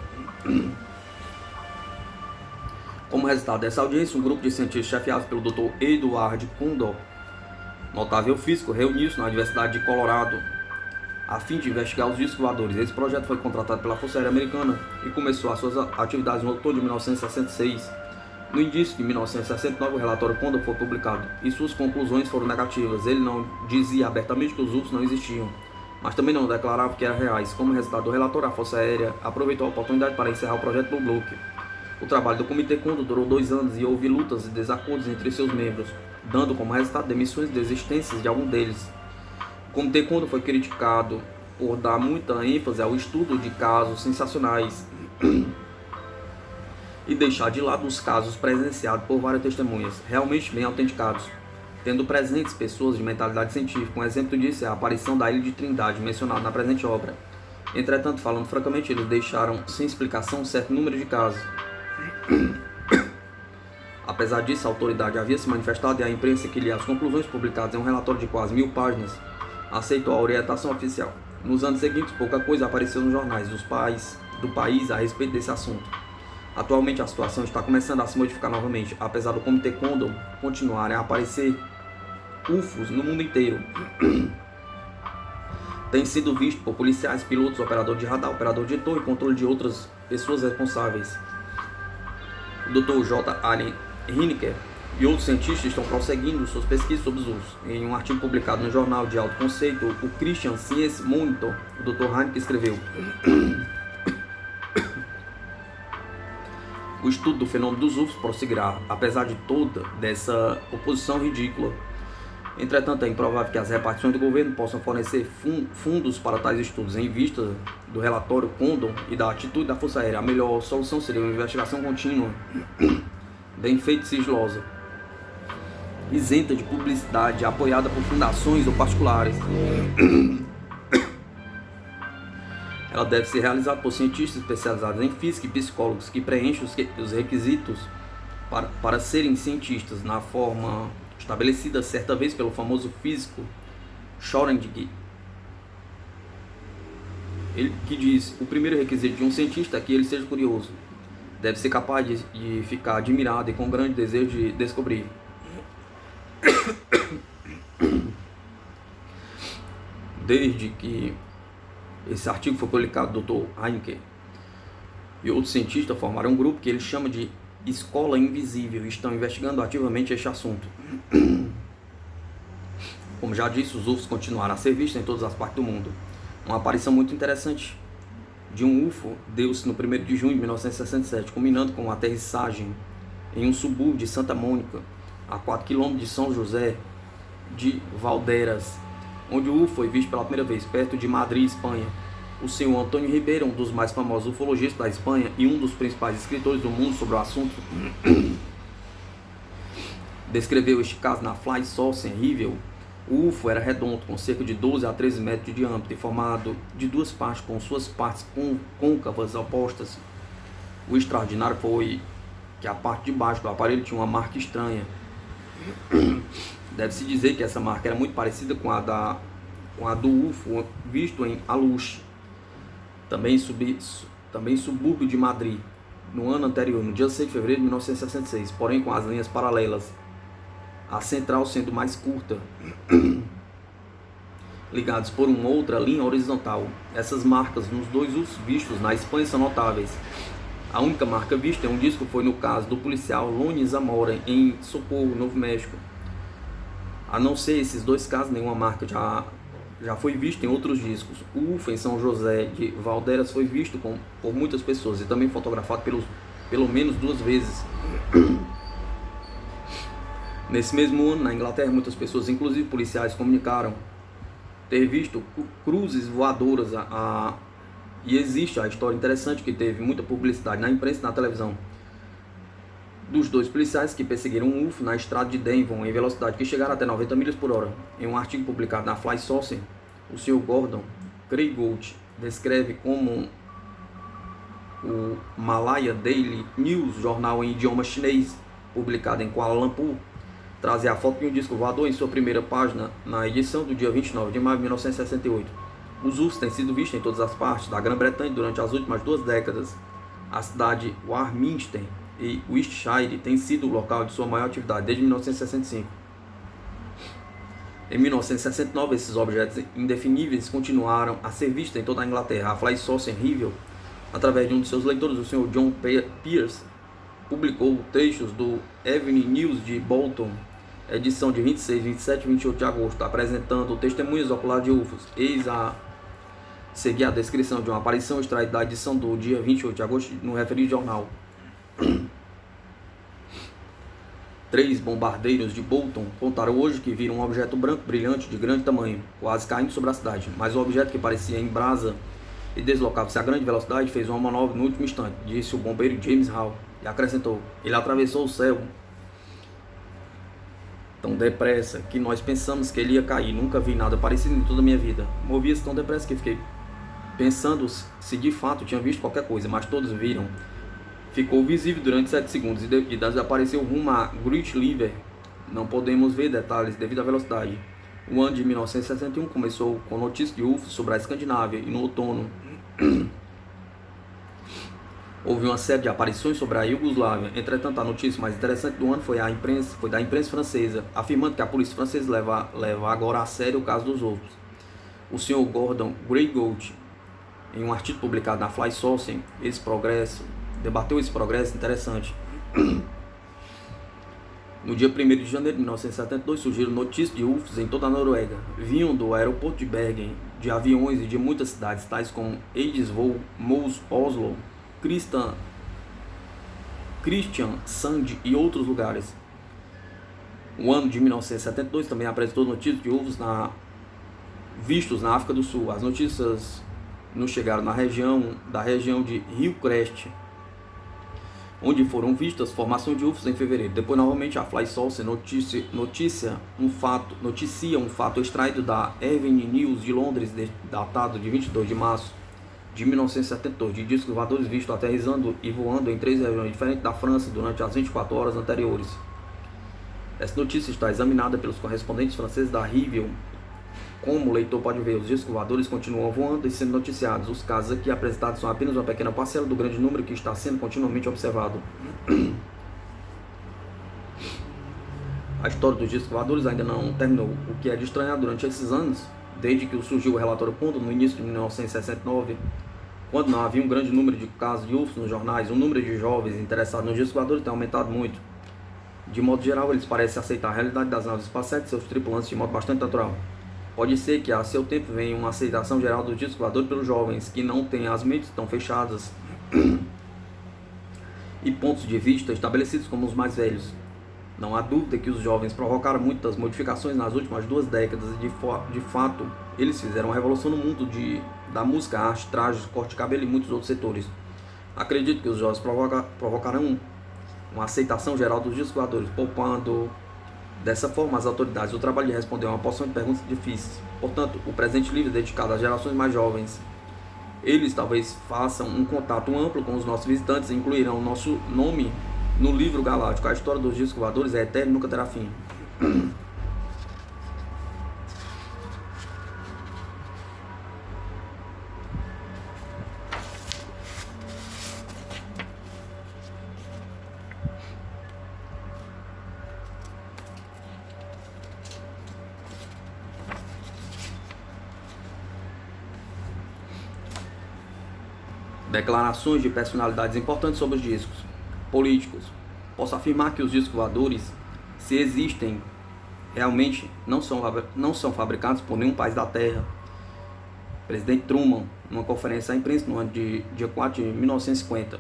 Como resultado dessa audiência, um grupo de cientistas chefiados pelo Dr. Edward Condor, notável físico, reuniu-se na Universidade de Colorado a fim de investigar os discos voadores. Esse projeto foi contratado pela Força Aérea Americana e começou as suas atividades no outubro de 1966. No início de 1969, o relatório Condor foi publicado e suas conclusões foram negativas. Ele não dizia abertamente que os UFOs não existiam, mas também não declarava que eram reais. Como resultado do relatório, a Força Aérea aproveitou a oportunidade para encerrar o projeto Blue Book. O trabalho do Comitê Condor durou 2 anos e houve lutas e desacordos entre seus membros, dando como resultado demissões e desistências de algum deles. O Comitê Condor foi criticado por dar muita ênfase ao estudo de casos sensacionais e deixar de lado os casos presenciados por várias testemunhas, realmente bem autenticados, tendo presentes pessoas de mentalidade científica. Um exemplo disso é a aparição da Ilha de Trindade, mencionada na presente obra. Entretanto, falando francamente, eles deixaram sem explicação um certo número de casos. Apesar disso, a autoridade havia se manifestado e a imprensa, que lia as conclusões publicadas em um relatório de quase 1000 páginas, aceitou a orientação oficial. Nos anos seguintes, pouca coisa apareceu nos jornais do país a respeito desse assunto. Atualmente, a situação está começando a se modificar novamente, apesar do Comitê Condon continuarem a aparecer UFOs no mundo inteiro. Tem sido visto por policiais, pilotos, operador de radar, operador de torre e controle de outras pessoas responsáveis. O Dr. J. Allen Hineker e outros cientistas estão prosseguindo suas pesquisas sobre os UFOs. Em um artigo publicado no jornal de alto conceito, o Christian Science Monitor, o Dr. Hineker escreveu: o estudo do fenômeno dos UFOs prosseguirá, apesar de toda dessa oposição ridícula. Entretanto, é improvável que as repartições do governo possam fornecer fundos para tais estudos. Em vista do relatório Condon e da atitude da Força Aérea, a melhor solução seria uma investigação contínua, bem feita e sigilosa, isenta de publicidade, apoiada por fundações ou particulares. Ela deve ser realizada por cientistas especializados em física e psicólogos que preenchem os requisitos para serem cientistas na forma estabelecida certa vez pelo famoso físico Schrödinger. Ele que diz: o primeiro requisito de um cientista é que ele seja curioso. Deve ser capaz de ficar admirado e com grande desejo de descobrir. Desde que esse artigo foi publicado, Dr. Hineker e outros cientistas formaram um grupo que ele chama de Escola Invisível e estão investigando ativamente este assunto. Como já disse, os UFOs continuaram a ser vistos em todas as partes do mundo. Uma aparição muito interessante de um UFO deu-se no 1º de junho de 1967, culminando com uma aterrissagem em um subúrbio de Santa Mônica, a 4 km de São José de Valderas, onde o UFO foi visto pela primeira vez, perto de Madrid, Espanha. O senhor Antônio Ribeiro, um dos mais famosos ufologistas da Espanha e um dos principais escritores do mundo sobre o assunto, descreveu este caso na Fly Saucer Review. O UFO era redondo, com cerca de 12 a 13 metros de diâmetro e formado de duas partes, com suas partes côncavas opostas. O extraordinário foi que a parte de baixo do aparelho tinha uma marca estranha. Deve-se dizer que essa marca era muito parecida com a do UFO visto em Aluche, também subúrbio de Madrid, no ano anterior, no dia 6 de fevereiro de 1966, porém com as linhas paralelas, a central sendo mais curta, ligados por uma outra linha horizontal. Essas marcas nos dois UFOs vistos na Espanha são notáveis. A única marca vista em um disco foi no caso do policial Loni Zamora, em Socorro, Novo México. A não ser esses dois casos, nenhuma marca já foi vista em outros discos. O UFO em São José de Valderas foi visto por muitas pessoas e também fotografado pelo menos 2 vezes. Nesse mesmo ano, na Inglaterra, muitas pessoas, inclusive policiais, comunicaram ter visto cruzes voadoras. E existe a história interessante que teve muita publicidade na imprensa e na televisão, dos 2 policiais que perseguiram um UFO na estrada de Devon em velocidade que chegaram até 90 milhas por hora. Em um artigo publicado na Fly Saucer, o Sr. Gordon Craigold descreve como o Malaya Daily News, jornal em idioma chinês, publicado em Kuala Lumpur, trazia a foto de um disco voador em sua primeira página na edição do dia 29 de maio de 1968. Os UFOs têm sido vistos em todas as partes da Grã-Bretanha durante as últimas 2 décadas. A cidade Warminster e Wiltshire tem sido o local de sua maior atividade desde 1965. Em 1969, esses objetos indefiníveis continuaram a ser vistos em toda a Inglaterra. A Fly Saucer Review, através de um de seus leitores, o Sr. John Pierce, publicou trechos do Evening News de Bolton, edição de 26, 27 e 28 de agosto, apresentando testemunhas oculares de UFOs. Eis a seguir a descrição de uma aparição extraída da edição do dia 28 de agosto no referido jornal. 3 bombardeiros de Bolton contaram hoje que viram um objeto branco brilhante de grande tamanho, quase caindo sobre a cidade, mas o objeto, que parecia em brasa e deslocava-se a grande velocidade, fez uma manobra no último instante, disse o bombeiro James Hall. E acrescentou: ele atravessou o céu tão depressa que nós pensamos que ele ia cair. Nunca vi nada parecido em toda a minha vida. Movia-se tão depressa que fiquei pensando se de fato tinha visto qualquer coisa, mas todos viram. Ficou visível durante 7 segundos e desapareceu rumo a Great River. Não podemos ver detalhes devido à velocidade. O ano de 1961 começou com notícias de UFOs sobre a Escandinávia e no outono houve uma série de aparições sobre a Iugoslávia. Entretanto, a notícia mais interessante do ano foi da imprensa francesa, afirmando que a polícia francesa leva agora a sério o caso dos UFOs. O Sr. Gordon Greygold, em um artigo publicado na Fly Saucer, debateu esse progresso interessante. No dia 1º de janeiro de 1972, surgiram notícias de UFOs em toda a Noruega. Vinham do aeroporto de Bergen, de aviões e de muitas cidades, tais como Eidsvoll, Moss, Oslo, Kristiansand e outros lugares. O ano de 1972 também apresentou notícias de UFOs vistos na África do Sul. As notícias nos chegaram da região de Hillcrest, onde foram vistas formações de UFOs em fevereiro. Depois, novamente, a Fly Saucer noticia um fato extraído da Evening News de Londres, datado de 22 de março de 1972, de discos voadores vistos aterrissando e voando em 3 regiões diferentes da França durante as 24 horas anteriores. Essa notícia está examinada pelos correspondentes franceses da Review. Como o leitor pode ver, os discos voadores continuam voando e sendo noticiados. Os casos aqui apresentados são apenas uma pequena parcela do grande número que está sendo continuamente observado. A história dos discos voadores ainda não terminou. O que é de estranhar durante esses anos, desde que surgiu o relatório Condor no início de 1969, quando não havia um grande número de casos de UFOs nos jornais, o número de jovens interessados nos discos voadores tem aumentado muito. De modo geral, eles parecem aceitar a realidade das naves espaciais e seus tripulantes de modo bastante natural. Pode ser que a seu tempo venha uma aceitação geral do disco voador pelos jovens, que não têm as mentes tão fechadas e pontos de vista estabelecidos como os mais velhos. Não há dúvida que os jovens provocaram muitas modificações nas últimas 2 décadas e de fato eles fizeram uma revolução no mundo da música, arte, trajes, corte de cabelo e muitos outros setores. Acredito que os jovens provocarão uma aceitação geral dos discos voadores, poupando dessa forma as autoridades o trabalho de responder a uma porção de perguntas difíceis. Portanto, o presente livro é dedicado às gerações mais jovens. Eles talvez façam um contato amplo com os nossos visitantes e incluirão nosso nome no livro galáctico. A história dos discos voadores é eterna e nunca terá fim. Declarações de personalidades importantes sobre os discos. Políticos. Posso afirmar que os discos voadores, se existem, realmente não são fabricados por nenhum país da Terra. Presidente Truman, numa conferência à imprensa no ano de dia 4 de 1950.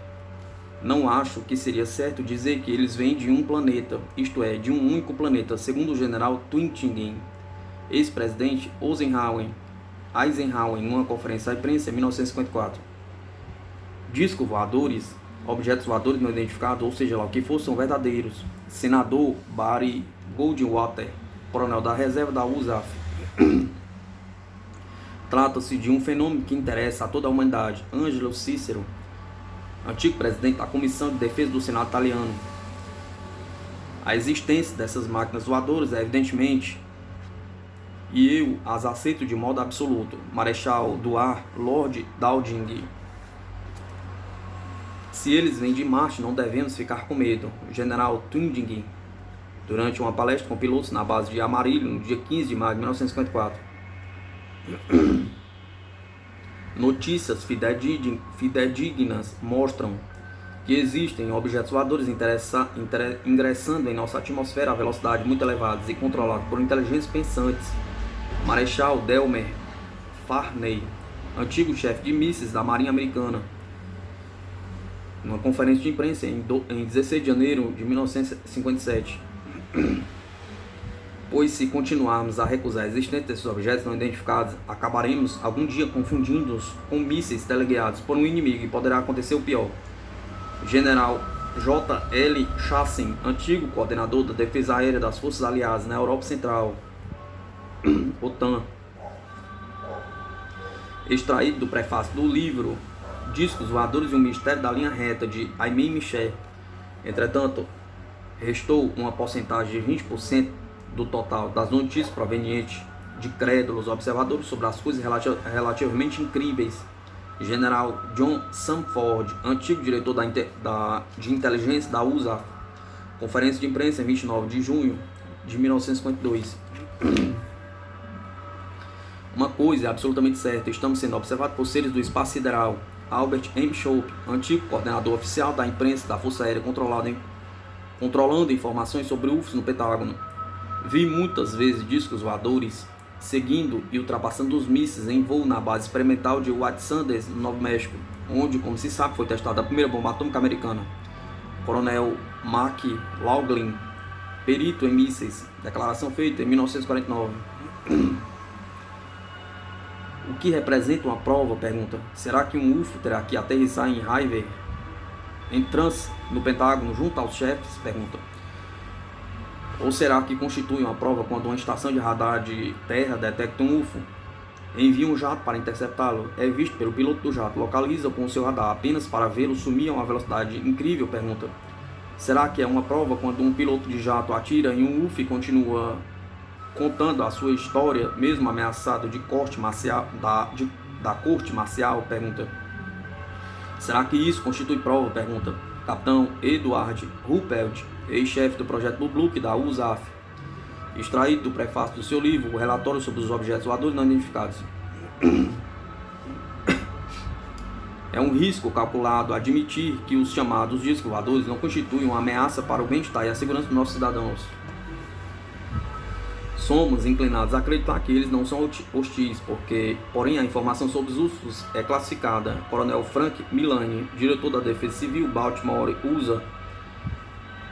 Não acho que seria certo dizer que eles vêm de um planeta, isto é, de um único planeta, segundo o general Twittingen, ex-presidente Eisenhower, numa conferência à imprensa em 1954. Discos voadores, objetos voadores não identificados, ou seja lá o que for, são verdadeiros. Senador Barry Goldwater, coronel da reserva da USAF. Trata-se de um fenômeno que interessa a toda a humanidade. Angelo Cicero, antigo presidente da Comissão de Defesa do Senado italiano. A existência dessas máquinas voadoras é evidentemente, e eu as aceito de modo absoluto. Marechal do Ar, Lord Dowding. Se eles vêm de Marte, não devemos ficar com medo. General Twittingen, durante uma palestra com pilotos na base de Amarillo, no dia 15 de maio de 1954. Notícias fidedignas mostram que existem objetos voadores ingressando em nossa atmosfera a velocidades muito elevadas e controlados por inteligências pensantes. Marechal Delmer Farney, antigo chefe de mísseis da Marinha Americana, numa conferência de imprensa em 16 de janeiro de 1957. Pois se continuarmos a recusar a existência desses objetos não identificados, acabaremos algum dia confundindo-os com mísseis teleguiados por um inimigo e poderá acontecer o pior. General J.L. Chasten, antigo coordenador da Defesa Aérea das Forças Aliadas na Europa Central, OTAN. Extraído do prefácio do livro Discos Voadores e o Mistério da Linha Reta, de Aimé Michel. Entretanto, restou uma porcentagem de 20% do total das notícias provenientes de crédulos observadores sobre as coisas relativamente incríveis. General John Samford, antigo diretor de inteligência da USA, conferência de imprensa em 29 de junho de 1952. Uma coisa é absolutamente certa: estamos sendo observados por seres do espaço sideral. Albert M. Schoep, antigo coordenador oficial da imprensa da Força Aérea, controlando informações sobre UFOs no Pentágono. Vi muitas vezes discos voadores seguindo e ultrapassando os mísseis em voo na base experimental de White Sands, no Novo México, onde, como se sabe, foi testada a primeira bomba atômica americana. Coronel Mark Laughlin, perito em mísseis, declaração feita em 1949. O que representa uma prova? Pergunta. Será que um UFO terá que aterrissar em Hoover, em trance, no Pentágono, junto aos chefes? Pergunta. Ou será que constitui uma prova quando uma estação de radar de terra detecta um UFO, envia um jato para interceptá-lo, é visto pelo piloto do jato, localiza com o seu radar apenas para vê-lo sumir a uma velocidade incrível? Pergunta. Será que é uma prova quando um piloto de jato atira em um UFO e continua contando a sua história, mesmo ameaçado de corte marcial, da corte marcial? Pergunta. Será que isso constitui prova? Pergunta. Capitão Edward Ruppelt, ex-chefe do projeto Blue Book da USAF, extraído do prefácio do seu livro, o relatório sobre os objetos voadores não identificados. É um risco calculado admitir que os chamados discos voadores não constituem uma ameaça para o bem-estar e a segurança dos nossos cidadãos. Somos inclinados a acreditar que eles não são hostis, porém a informação sobre os UFOs é classificada. Coronel Frank Milani, diretor da Defesa Civil, Baltimore, USA.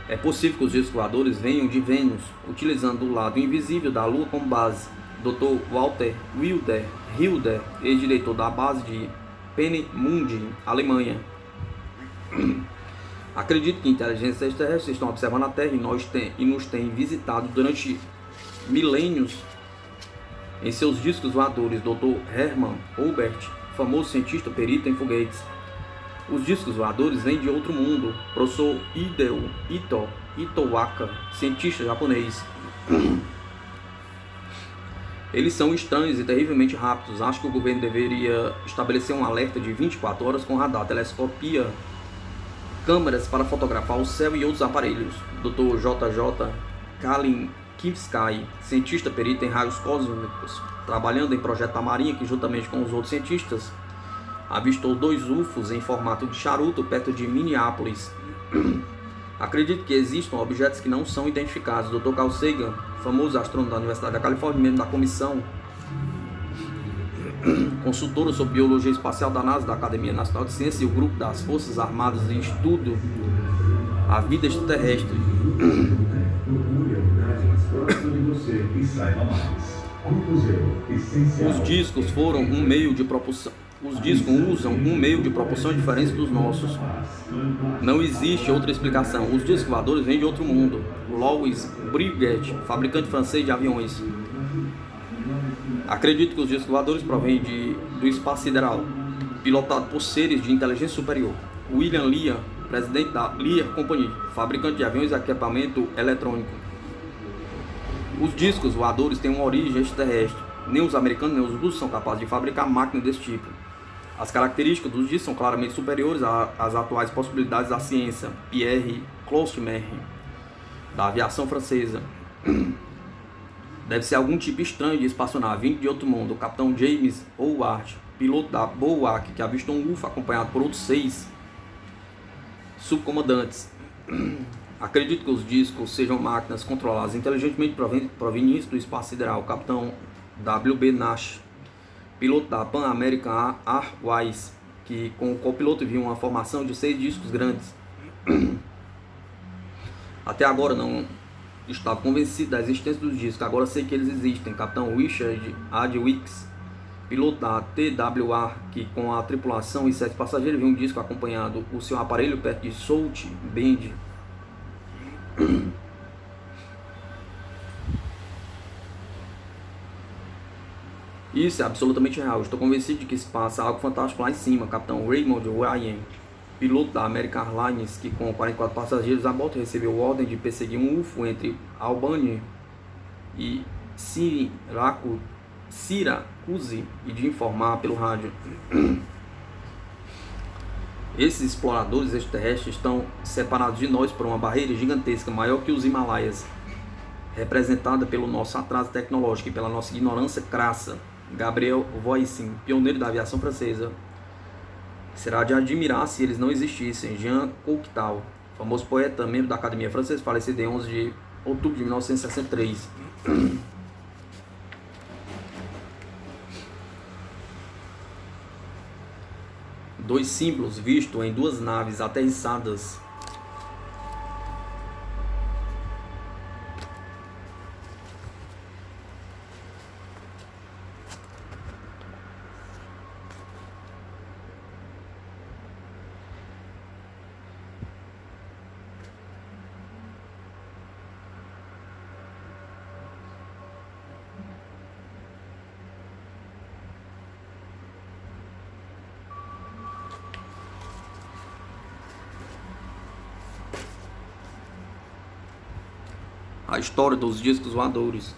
É possível que os discos voadores venham de Vênus, utilizando o lado invisível da Lua como base. Dr. Walter Hilder, ex-diretor da base de Peenemünde, Alemanha. Acredito que inteligências extraterrestres estão observando a Terra e nos têm visitado durante milênios em seus discos voadores. Dr. Hermann Oberth, famoso cientista perito em foguetes. Os discos voadores vêm de outro mundo. Professor Hideo Itowaka, cientista japonês. Eles são estranhos e terrivelmente rápidos. Acho que o governo deveria estabelecer um alerta de 24 horas com radar, telescopia, câmeras para fotografar o céu e outros aparelhos. Dr. JJ Kalinkivsky, cientista perito em raios cósmicos, trabalhando em projeto da Marinha, que juntamente com os outros cientistas avistou 2 UFOs em formato de charuto perto de Minneapolis. Acredito que existam objetos que não são identificados. Dr. Carl Sagan, famoso astrônomo da Universidade da Califórnia, membro da comissão consultora sobre biologia espacial da NASA, da Academia Nacional de Ciências, e o grupo das Forças Armadas de Estudo à Vida Extraterrestre. Os discos foram um meio de propulsão. Os discos usam um meio de propulsão diferente dos nossos. Não existe outra explicação. Os discos voadores vêm de outro mundo. Louis Breguet, fabricante francês de aviões. Acredito que os discos voadores provêm do espaço sideral, pilotado por seres de inteligência superior. William Lear, presidente da Lear Company, fabricante de aviões e equipamento eletrônico. Os discos voadores têm uma origem extraterrestre. Nem os americanos nem os russos são capazes de fabricar máquinas desse tipo. As características dos discos são claramente superiores às atuais possibilidades da ciência. Pierre Closmer, da aviação francesa. Deve ser algum tipo estranho de espaçonave vindo de outro mundo. O capitão James Howard, piloto da BOAC, que avistou um UFO acompanhado por outros 6 subcomandantes. Acredito que os discos sejam máquinas controladas inteligentemente provenientes do espaço sideral. O capitão W.B. Nash, piloto da Pan American Airways, que com o copiloto viu uma formação de 6 discos grandes. Até agora não estava convencido da existência dos discos, agora sei que eles existem. Capitão Richard A. Wicks, piloto da TWA, que com a tripulação e 7 passageiros viu um disco acompanhando o seu aparelho perto de South Bend. Isso é absolutamente real. Estou convencido de que se passa algo fantástico lá em cima. Capitão Raymond Ryan, piloto da American Airlines, que com 44 passageiros a bordo recebeu ordem de perseguir um UFO entre Albany e Syracuse e de informar pelo rádio. Esses exploradores extraterrestres estão separados de nós por uma barreira gigantesca, maior que os Himalaias, representada pelo nosso atraso tecnológico e pela nossa ignorância crassa. Gabriel Voisin, pioneiro da aviação francesa. Será de admirar se eles não existissem. Jean Cocteau, famoso poeta, membro da Academia Francesa, falecido em 11 de outubro de 1963. Dois símbolos vistos em duas naves aterrissadas. A história dos discos voadores.